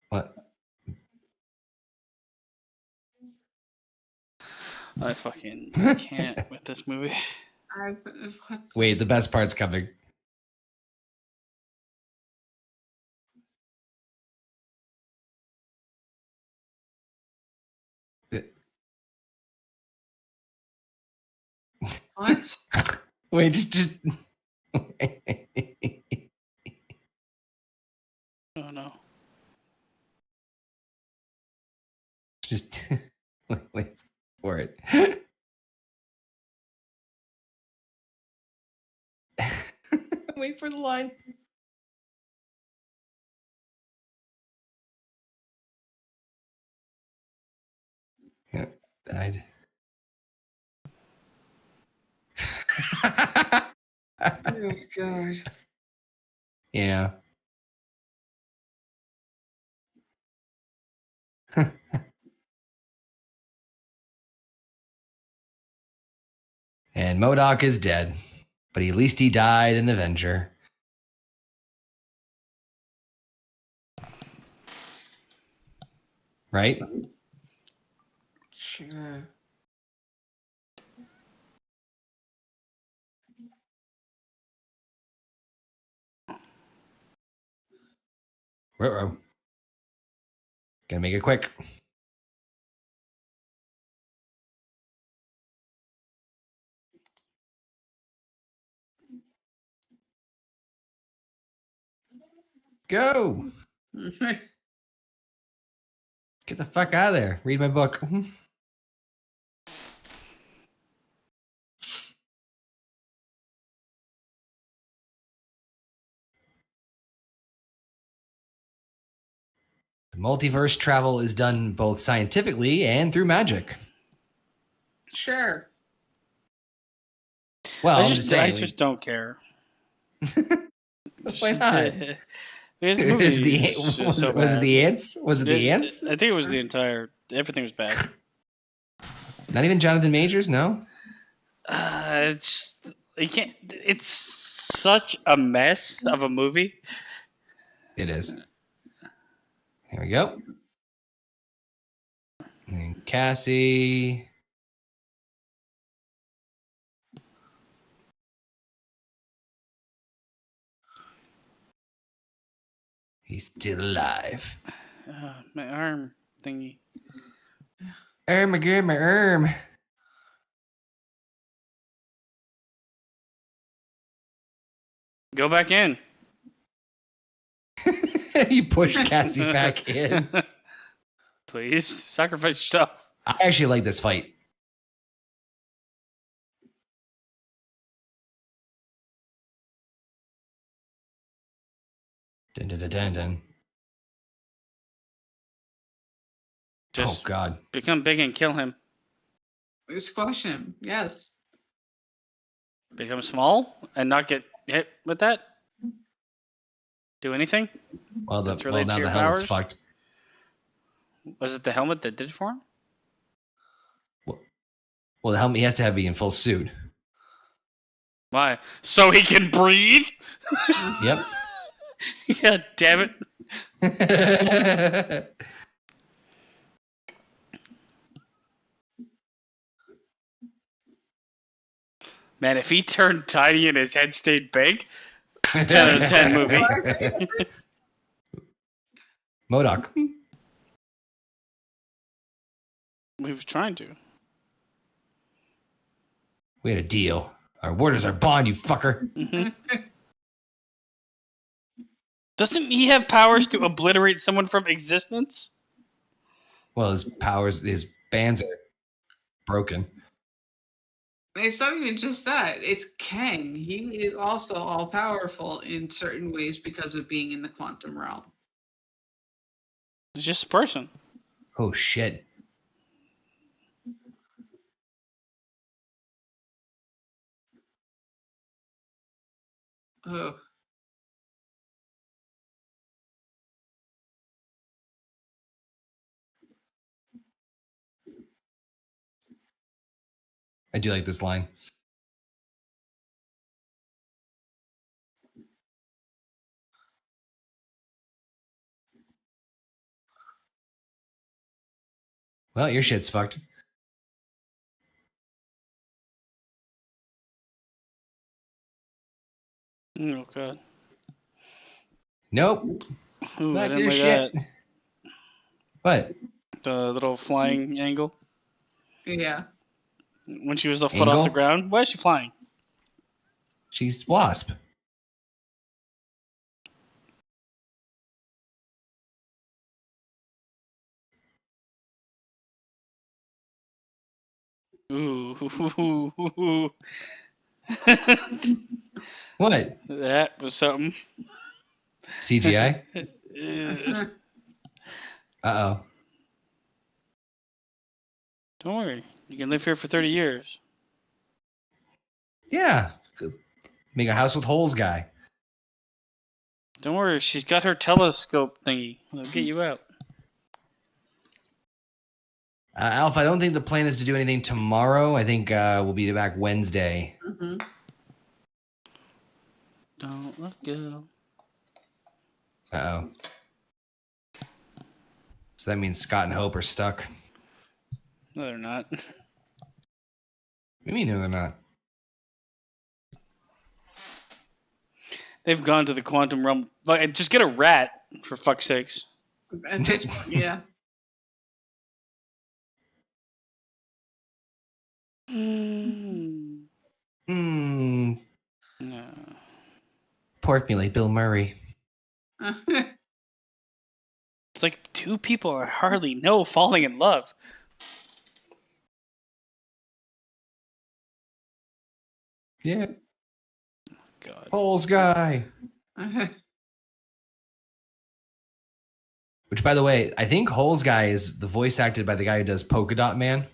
What? I fucking can't with this movie. Wait, the best part's coming. What? Wait, just. Oh no. Just wait for it. Wait for the line. Yeah, died. Oh god. Yeah. And MODOK is dead, but at least he died an Avenger. Right? Sure. Ruh-roh. Gonna make it quick. Go. Get the fuck out of there. Read my book. Multiverse travel is done both scientifically and through magic. Sure. Well, I just don't care. Why not? This movie was it the ants? Was it the ants? I think it was the entire. Everything was bad. Not even Johnathan Majors, no. You can't. It's such a mess of a movie. It is. Here we go. And Cassie. He's still alive. My arm thingy. My arm. Go back in. You push Cassie back in. Please sacrifice yourself. I actually like this fight. Dun, dun, dun, dun, dun. Just oh God! become big and kill him. Squash him. Yes. Become small and not get hit with that. Do anything. Well, that's related now to your the helmet's powers. fucked. Was it the helmet that did it for him? Well, the helmet, he has to be in full suit. Why? So he can breathe? Yep. God damn it. Man, if he turned tiny and his head stayed big, 10 out of 10 movie. MODOK. We was trying to. We had a deal. Our word is our bond, you fucker. Mm-hmm. Doesn't he have powers to obliterate someone from existence? Well, his bands are broken. It's not even just that. It's Kang. He is also all powerful in certain ways because of being in the quantum realm. It's just a person. Oh shit. Oh. I do like this line. Well, your shit's fucked. Oh god. Nope. Ooh, I Not didn't your like shit. that. What? The little flying angle. Yeah. When she was a foot off the Angle? ground. Why is she flying? She's Wasp. Ooh. What? That was something. CGI? Uh-oh. Don't worry. You can live here for 30 years. Yeah. Make a house with holes guy. Don't worry. She's got her telescope thingy. It'll get you out. Alpha, I don't think the plan is to do anything tomorrow. I think we'll be back Wednesday. Mm-hmm. Don't let go. Uh-oh. So that means Scott and Hope are stuck. No, they're not. What do you mean no, they're not? They've gone to the quantum realm. Like, just get a rat, for fuck's sakes. At this, yeah. Hmm. No. Pork me like Bill Murray. It's like two people I hardly know falling in love. Yeah. God. Holes guy. Which, by the way, I think Holes guy is the voice acted by the guy who does Polka Dot Man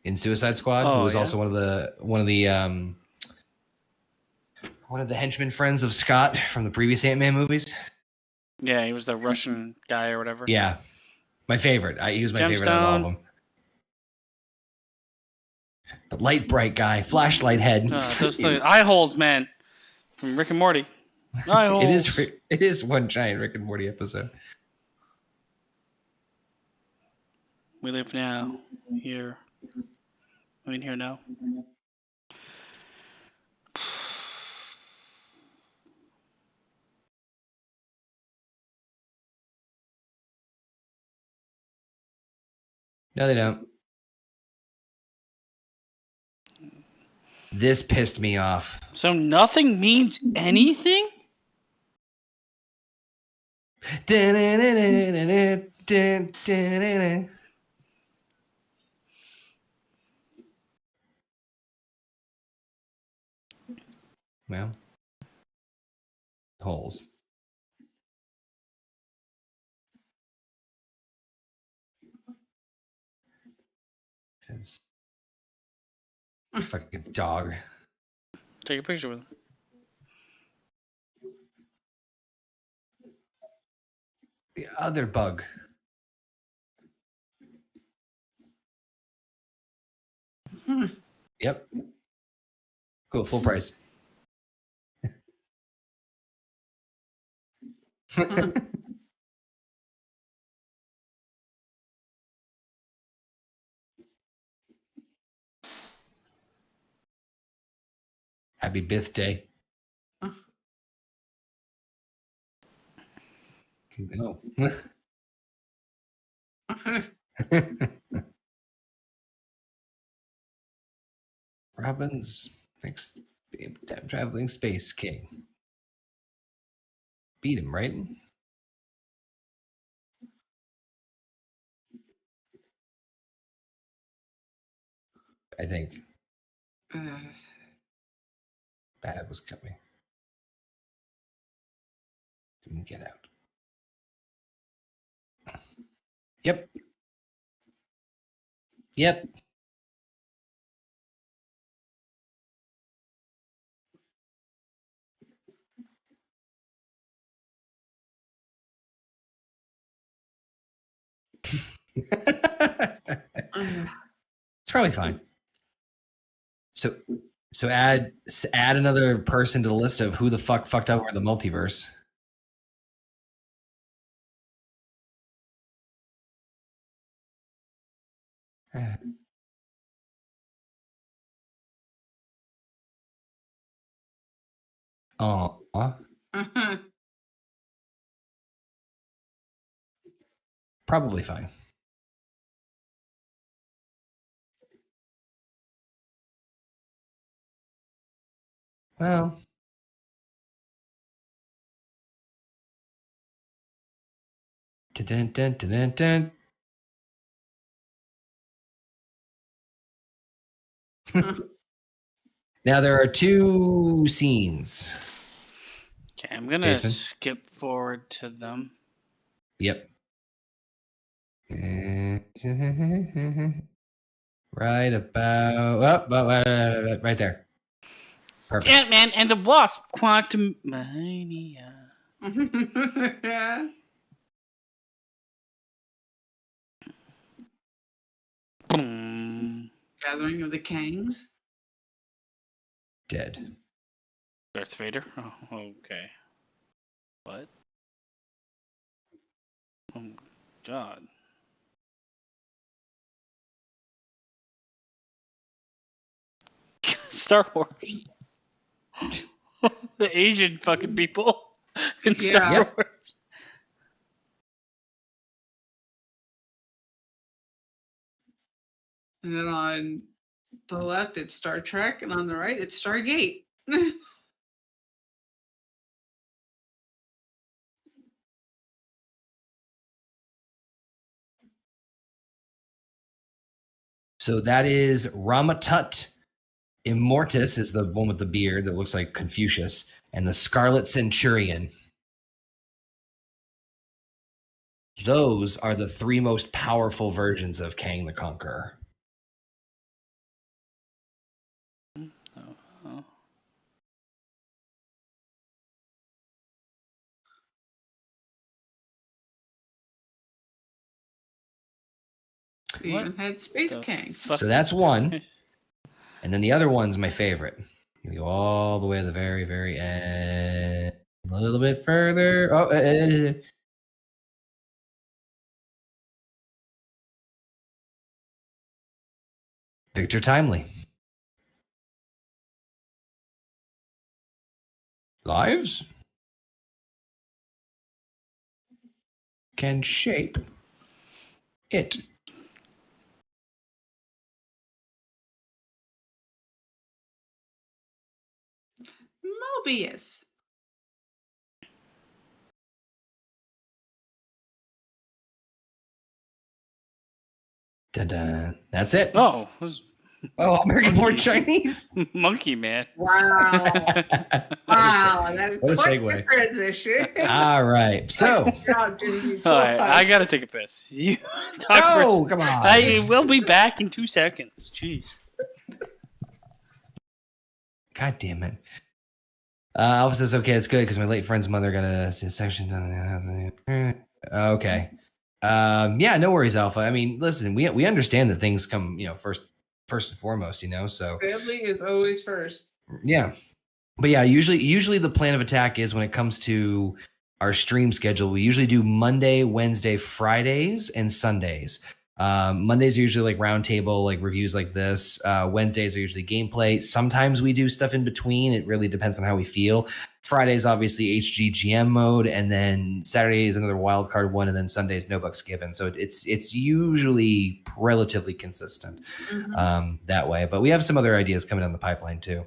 in Suicide Squad, who was also one of the henchmen friends of Scott from the previous Ant-Man movies. Yeah, he was the Russian guy or whatever. Yeah, my favorite. He was my favorite out of all of them. But light bright guy, flashlight head. Those the eye holes, man, from Rick and Morty. Eye holes. It is one giant Rick and Morty episode. We live now, here. I mean, here now. No, they don't. This pissed me off. So nothing means anything? Well, holes. Fucking dog. Take a picture with him. The other bug. Yep. Cool, full price. Happy birthday. No. Robin's next traveling space king. Beat him, right? I think. Bad was coming. Didn't get out. Yep. Yep. It's probably fine. So add another person to the list of who the fuck fucked over the multiverse. Oh, probably fine. Well, dun, dun, dun, dun, dun. Now there are 2 scenes. Okay, I'm gonna skip forward to them. Yep. Right about right there. Perfect. Ant-Man and the Wasp, Quantumania. Boom. Gathering of the Kangs. Dead. Darth Vader? Oh, okay. What? Oh, God. Star Wars. The Asian fucking people in Star Wars. And then on the left, it's Star Trek, and on the right, it's Stargate. So that is Ramatut Immortus is the one with the beard that looks like Confucius, and the Scarlet Centurion. Those are the 3 most powerful versions of Kang the Conqueror. We even had Space Kang. So that's one. And then the other one's my favorite. You go all the way to the very, very end. A little bit further. Oh, Victor Timely. Lives can shape it. Mobius. Da-da. That's it. Oh, American-born Chinese. Monkey Man. Wow. Wow. That is quite a transition. All right. So. All right, I got to take a piss. You talk first. Come on. I will be back in 2 seconds. Jeez. God damn it. Alpha says, okay, it's good because my late friend's mother got a section done. Okay. Yeah, no worries, Alpha. I mean, listen, we understand that things come, first and foremost, so family is always first. Yeah. But yeah, usually the plan of attack is when it comes to our stream schedule, we usually do Monday, Wednesday, Fridays, and Sundays. Mondays are usually like roundtable, like reviews like this. Wednesdays are usually gameplay. Sometimes we do stuff in between. It really depends on how we feel. Fridays, obviously HGGM mode, and then Saturday is another wildcard one, and then Sundays no bucks given. So it's usually relatively consistent that way. But we have some other ideas coming down the pipeline too.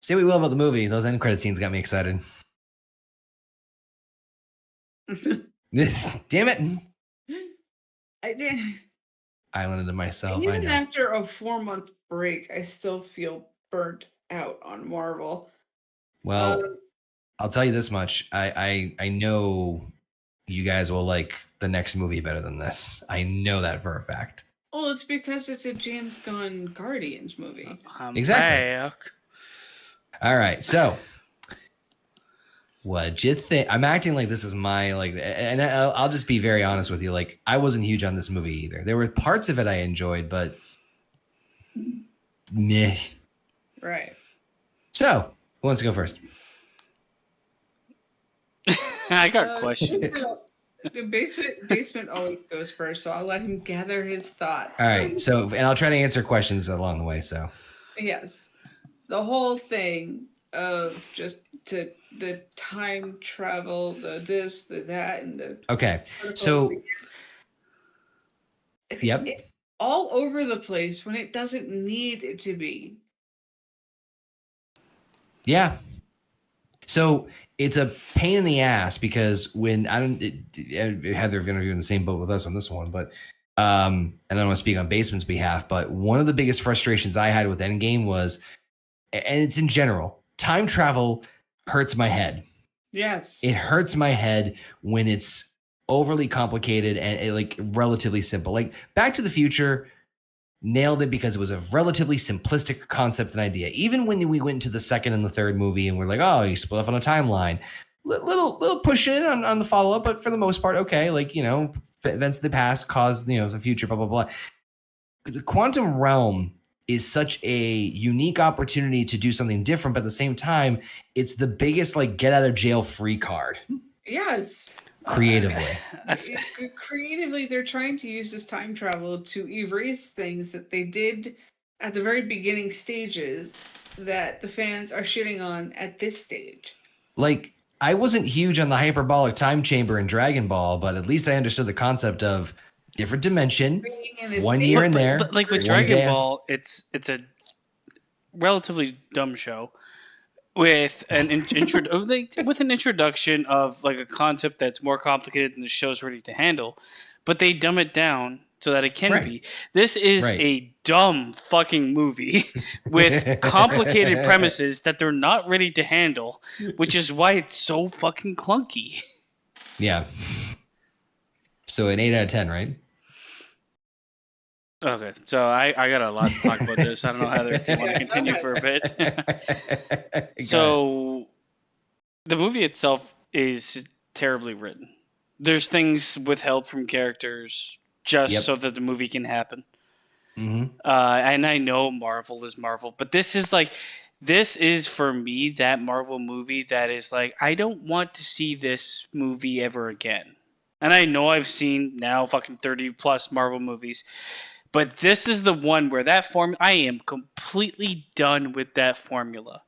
Say what we will about the movie. Those end credit scenes got me excited. Damn it. I did. Islanded to myself. Even after a 4-month break, I still feel burnt out on Marvel. Well, I'll tell you this much. I know you guys will like the next movie better than this. I know that for a fact. Well, it's because it's a James Gunn Guardians movie. Exactly. Back. All right, so what'd you think? I'm acting like this is my and I'll just be very honest with you. Like, I wasn't huge on this movie either. There were parts of it I enjoyed, but Meh. Right. So, who wants to go first? I got questions. Basement always goes first, so I'll let him gather his thoughts. All right. So, and I'll try to answer questions along the way. So, yes, the whole thing of just the time travel, the this, the that, and the okay. So, yep. It's all over the place when it doesn't need it to be. Yeah. So it's a pain in the ass because when Heather been in the same boat with us on this one, but and I don't want to speak on Basement's behalf, but one of the biggest frustrations I had with Endgame was, and it's in general, time travel hurts my head. Yes. It hurts my head when it's overly complicated and like relatively simple. Like Back to the Future nailed it because it was a relatively simplistic concept and idea. Even when we went into the second and the third movie and we're like, oh, you split off on a timeline, little push in on the follow up, but for the most part, okay. Like, you know, events of the past caused, you know, the future, blah, blah, blah. The quantum realm is such a unique opportunity to do something different, but at the same time, it's the biggest like get out of jail free card. Yes. Creatively. Creatively, they're trying to use this time travel to erase things that they did at the very beginning stages that the fans are shitting on at this stage. Like, I wasn't huge on the hyperbolic time chamber in Dragon Ball, but at least I understood the concept of different dimension, 1 year in there. But like with Dragon Ball, it's a relatively dumb show with an introduction of like a concept that's more complicated than the show's ready to handle, but they dumb it down so that it can be. This is a dumb fucking movie with complicated premises that they're not ready to handle, which is why it's so fucking clunky. Yeah. So an 8 out of 10, right? Okay, so I got a lot to talk about this. I don't know, Heather, if you want to continue for a bit. So the movie itself is terribly written. There's things withheld from characters just so that the movie can happen. Mm-hmm. And I know Marvel is Marvel, but this is for me that Marvel movie that is like, I don't want to see this movie ever again. And I know I've seen now fucking 30 plus Marvel movies. But this is the one where I am completely done with that formula.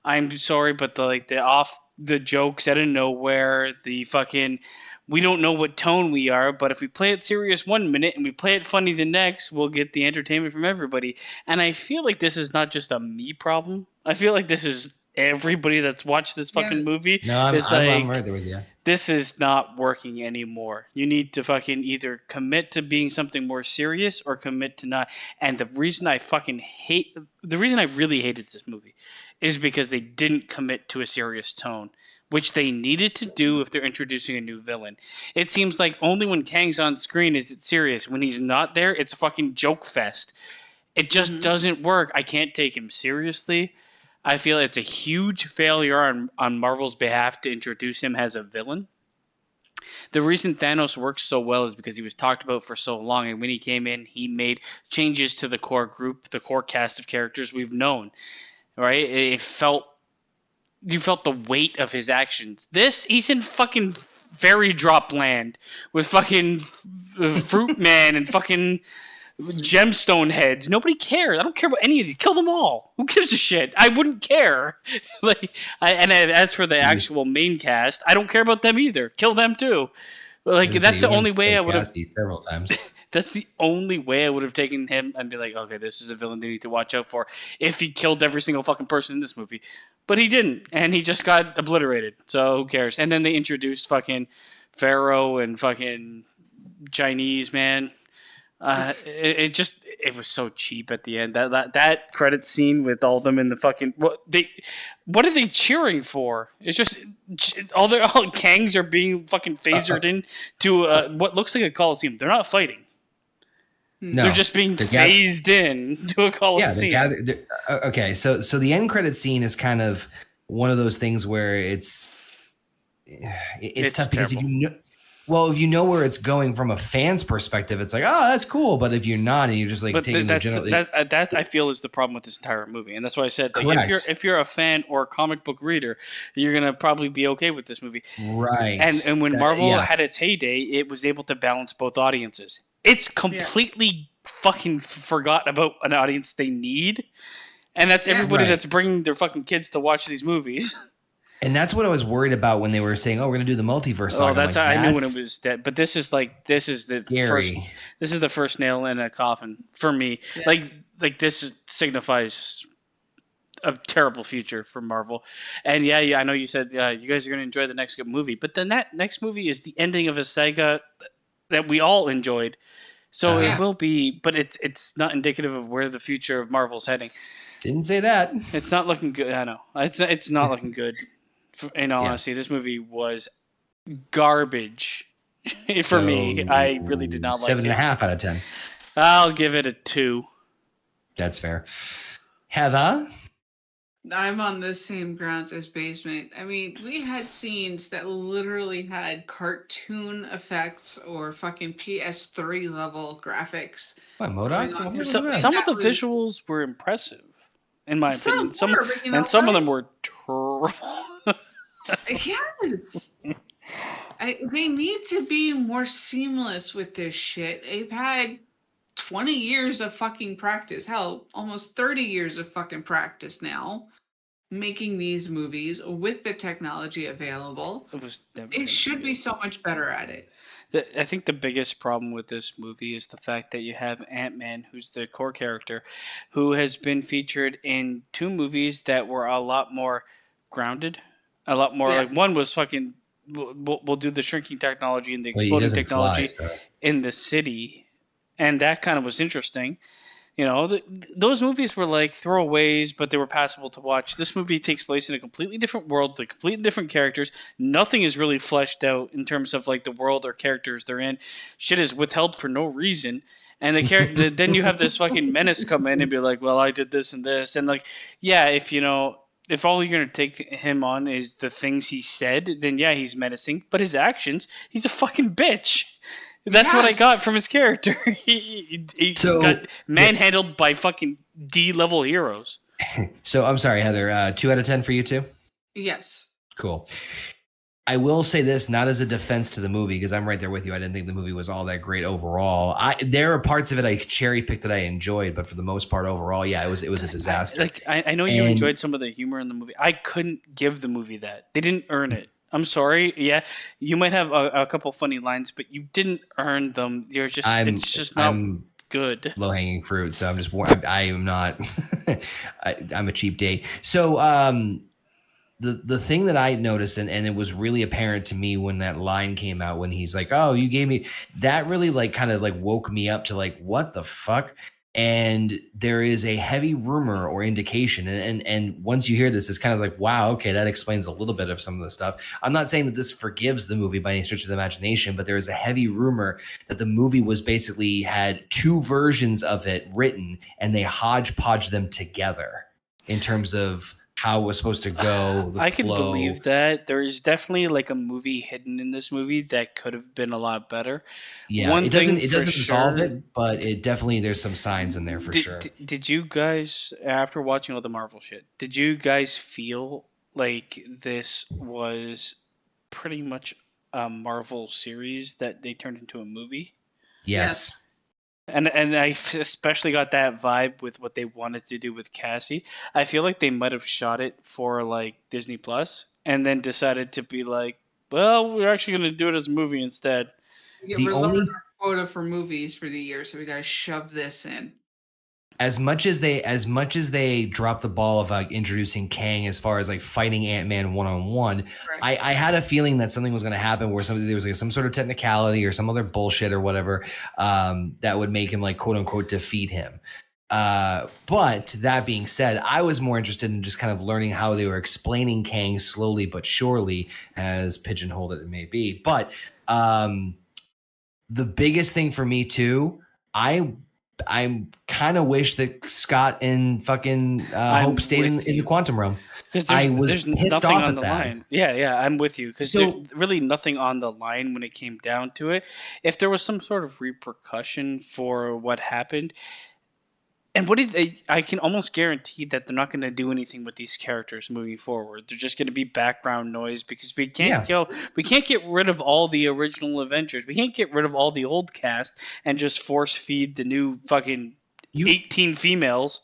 I'm sorry, but the jokes out of nowhere, the fucking, we don't know what tone we are, but if we play it serious 1 minute and we play it funny the next, we'll get the entertainment from everybody. And I feel like this is not just a me problem. I feel like this is everybody that's watched this fucking movie. No, I'm right there with you. This is not working anymore. You need to fucking either commit to being something more serious or commit to not. And the reason I really hated this movie is because they didn't commit to a serious tone, which they needed to do if they're introducing a new villain. It seems like only when Kang's on screen is it serious. When he's not there, it's a fucking joke fest. It just doesn't work. I can't take him seriously. I feel it's a huge failure on Marvel's behalf to introduce him as a villain. The reason Thanos works so well is because he was talked about for so long, and when he came in, he made changes to the core group, the core cast of characters we've known. Right? You felt the weight of his actions. He's in fucking fairy drop land with fucking Fruit Man and fucking gemstone heads. Nobody cares. I don't care about any of these. Kill them all. Who gives a shit? I wouldn't care. As for the actual main cast, I don't care about them either. Kill them too. That's the only way I would have several times. That's the only way I would have taken him and be like, okay, this is a villain they need to watch out for. If he killed every single fucking person in this movie, but he didn't, and he just got obliterated. So who cares? And then they introduced fucking Pharaoh and fucking Chinese man. It was so cheap at the end. That credit scene with all of them in the fucking what are they cheering for? It's just all Kangs are being fucking phasered into what looks like a coliseum. They're not fighting. No, they're just being phased in to a coliseum. Okay, so the end credit scene is kind of one of those things where it's tough because Well, if you know where it's going from a fan's perspective, it's like, oh, that's cool. But if you're not, and you're just like taking the general, that I feel is the problem with this entire movie, and that's why I said, like, correct. if you're a fan or a comic book reader, you're gonna probably be okay with this movie. Right. And when Marvel had its heyday, it was able to balance both audiences. It's completely fucking forgot about an audience they need, and that's everybody that's bringing their fucking kids to watch these movies. And that's what I was worried about when they were saying, "Oh, we're going to do the multiverse." Oh, that's I knew when it was dead. But this is the first nail in a coffin for me. Yeah. Like this signifies a terrible future for Marvel. And yeah, I know you said you guys are going to enjoy the next good movie, but then that next movie is the ending of a saga that we all enjoyed. So it will be, but it's not indicative of where the future of Marvel's heading. Didn't say that. It's not looking good. I know it's not looking good. In all honesty, this movie was garbage for me. I really did not like it. 7.5 out of 10. I'll give it a 2. That's fair. Heather? I'm on the same grounds as Basement. I mean, we had scenes that literally had cartoon effects or fucking PS3 level graphics. What, MODOK? Some of the visuals were impressive, in my opinion. Some of them were terrible. Yes. They need to be more seamless with this shit. They've had 20 years of fucking practice. Hell, almost 30 years of fucking practice now making these movies with the technology available. It should be so much better at it. I think the biggest problem with this movie is the fact that you have Ant-Man, who's the core character, who has been featured in 2 movies that were a lot more grounded. A lot more like one was fucking we'll do the shrinking technology and the exploding technology in the city, and that kind of was interesting. You know, those movies were like throwaways, but they were passable to watch. This movie takes place in a completely different world, with completely different characters. Nothing is really fleshed out in terms of like the world or characters they're in. Shit is withheld for no reason. And then you have this fucking menace come in and be like, well, I did this and this, and like, yeah, if all you're going to take him on is the things he said, then yeah, he's menacing. But his actions, he's a fucking bitch. That's what I got from his character. he got manhandled by fucking D-level heroes. So I'm sorry, Heather. 2 out of 10 for you too? Yes. Cool. I will say this, not as a defense to the movie, because I'm right there with you. I didn't think the movie was all that great overall. There are parts of it I cherry picked that I enjoyed, but for the most part, overall, yeah, it was a disaster. I know you enjoyed some of the humor in the movie. I couldn't give the movie that. They didn't earn it. I'm sorry. Yeah, you might have a couple funny lines, but you didn't earn them. It's just not good. Low hanging fruit. So I am not. I'm a cheap date. So the thing that I noticed, and it was really apparent to me when that line came out, when he's like, "Oh, you gave me," that really like kind of like woke me up to like, what the fuck? And there is a heavy rumor or indication, and once you hear this, it's kind of like, wow, okay, that explains a little bit of some of the stuff. I'm not saying that this forgives the movie by any stretch of the imagination, but there is a heavy rumor that the movie was basically had 2 versions of it written, and they hodgepodge them together in terms of how it was supposed to go. I can believe that. There is definitely like a movie hidden in this movie that could have been a lot better. Yeah, it doesn't resolve it, but it definitely, there's some signs in there for sure. Did you guys, after watching all the Marvel shit, did you guys feel like this was pretty much a Marvel series that they turned into a movie? Yes. And I especially got that vibe with what they wanted to do with Cassie. I feel like they might have shot it for like Disney Plus and then decided to be like, well, we're actually going to do it as a movie instead. Yeah, we're lowering our quota for movies for the year, so we got to shove this in. As much as they dropped the ball of like introducing Kang as far as like fighting Ant-Man one-on-one, right. I had a feeling that something was going to happen where there was like some sort of technicality or some other bullshit or whatever that would make him like quote unquote defeat him. But that being said, I was more interested in just kind of learning how they were explaining Kang slowly but surely, as pigeonholed it may be. But the biggest thing for me too, I kind of wish that Scott and fucking Hope stayed in the quantum realm. Because I was there's pissed nothing off on at the that. line. Yeah, I'm with you. Because there's really nothing on the line when it came down to it. If there was some sort of repercussion for what happened, and what did they? I can almost guarantee that they're not going to do anything with these characters moving forward. They're just going to be background noise because we can't we can't get rid of all the original Avengers. We can't get rid of all the old cast and just force feed the new fucking 18 females.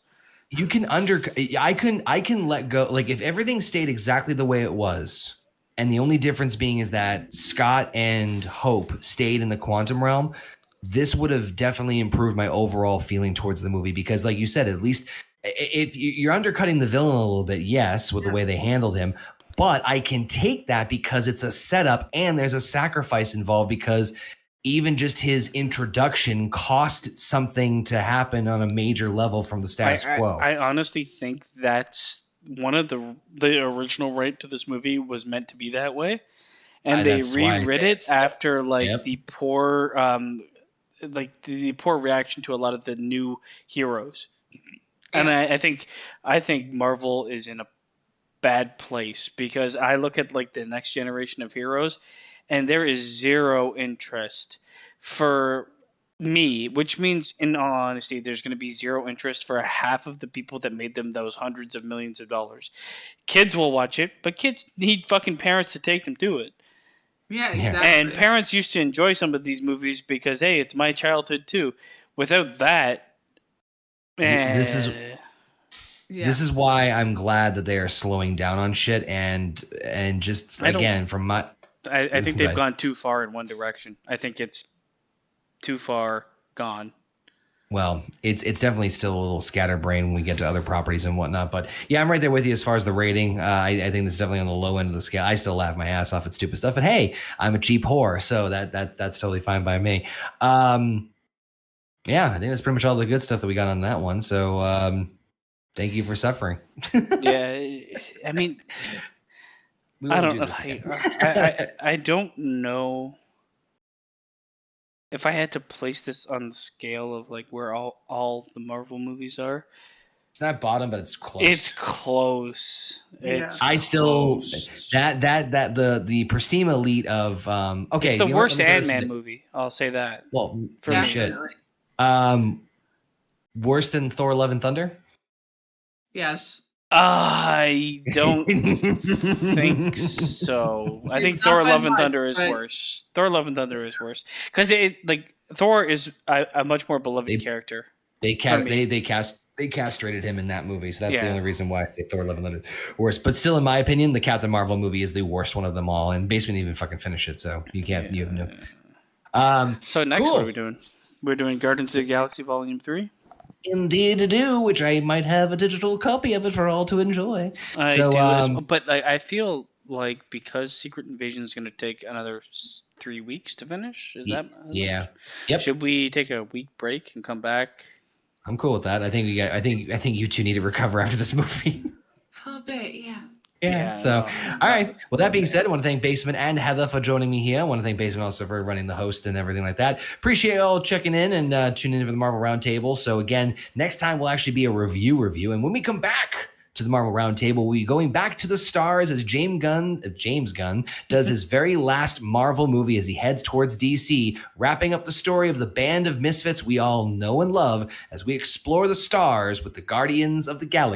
You can I can let go. Like if everything stayed exactly the way it was, and the only difference being is that Scott and Hope stayed in the quantum realm, this would have definitely improved my overall feeling towards the movie, because like you said, at least if you're undercutting the villain a little bit, yes, with the way they handled him, but I can take that because it's a setup and there's a sacrifice involved, because even just his introduction cost something to happen on a major level from the status quo. I honestly think that's one of the original right to this movie was meant to be that way, and they rewrit it after the poor the poor reaction to a lot of the new heroes. And I think Marvel is in a bad place, because I look at like the next generation of heroes and there is zero interest for me, which means in all honesty there's going to be zero interest for half of the people that made them those hundreds of millions of dollars. Kids will watch it, but kids need fucking parents to take them to it. Yeah, exactly. And parents used to enjoy some of these movies because, hey, it's my childhood too. Without that, this is why I'm glad that they are slowing down on shit and just again from my. I think they've gone too far in one direction. I think it's too far gone. Well, it's definitely still a little scatterbrained when we get to other properties and whatnot. But yeah, I'm right there with you as far as the rating. I think it's definitely on the low end of the scale. I still laugh my ass off at stupid stuff, but hey, I'm a cheap whore, so that's totally fine by me. Yeah, I think that's pretty much all the good stuff that we got on that one. So thank you for suffering. Yeah, I mean, I don't know. I don't know. If I had to place this on the scale of like where all the Marvel movies are, it's not bottom, but it's close. It's close. I still that the pristine elite of okay. It's the worst Ant-Man movie. I'll say that. Well, for shit. Worse than Thor: Love and Thunder? Yes. I don't think so. I think Thor: Love and Thunder is worse. Thor: Love and Thunder is worse because Thor is a much more beloved character. They castrated him in that movie, so that's the only reason why I say Thor: Love and Thunder is worse. But still, in my opinion, the Captain Marvel movie is the worst one of them all, and basically didn't even fucking finish it. So you can't. You have no. So next, what are we doing? We're doing Guardians of the Galaxy Volume 3. Indeed, do, which I might have a digital copy of it for all to enjoy. I do, but I feel like because Secret Invasion is going to take another 3 weeks to finish. Is that? Yeah. Yep. Should we take a week break and come back? I'm cool with that. I think I think you two need to recover after this movie. A little bit, yeah. Yeah. So, all right. Well, that being said, I want to thank Basement and Heather for joining me here. I want to thank Basement also for running the host and everything like that. Appreciate you all checking in and tuning in for the Marvel Roundtable. So again, next time will actually be a review. And when we come back to the Marvel Roundtable, we'll be going back to the stars as James Gunn does his very last Marvel movie as he heads towards DC, wrapping up the story of the band of misfits we all know and love as we explore the stars with the Guardians of the Galaxy.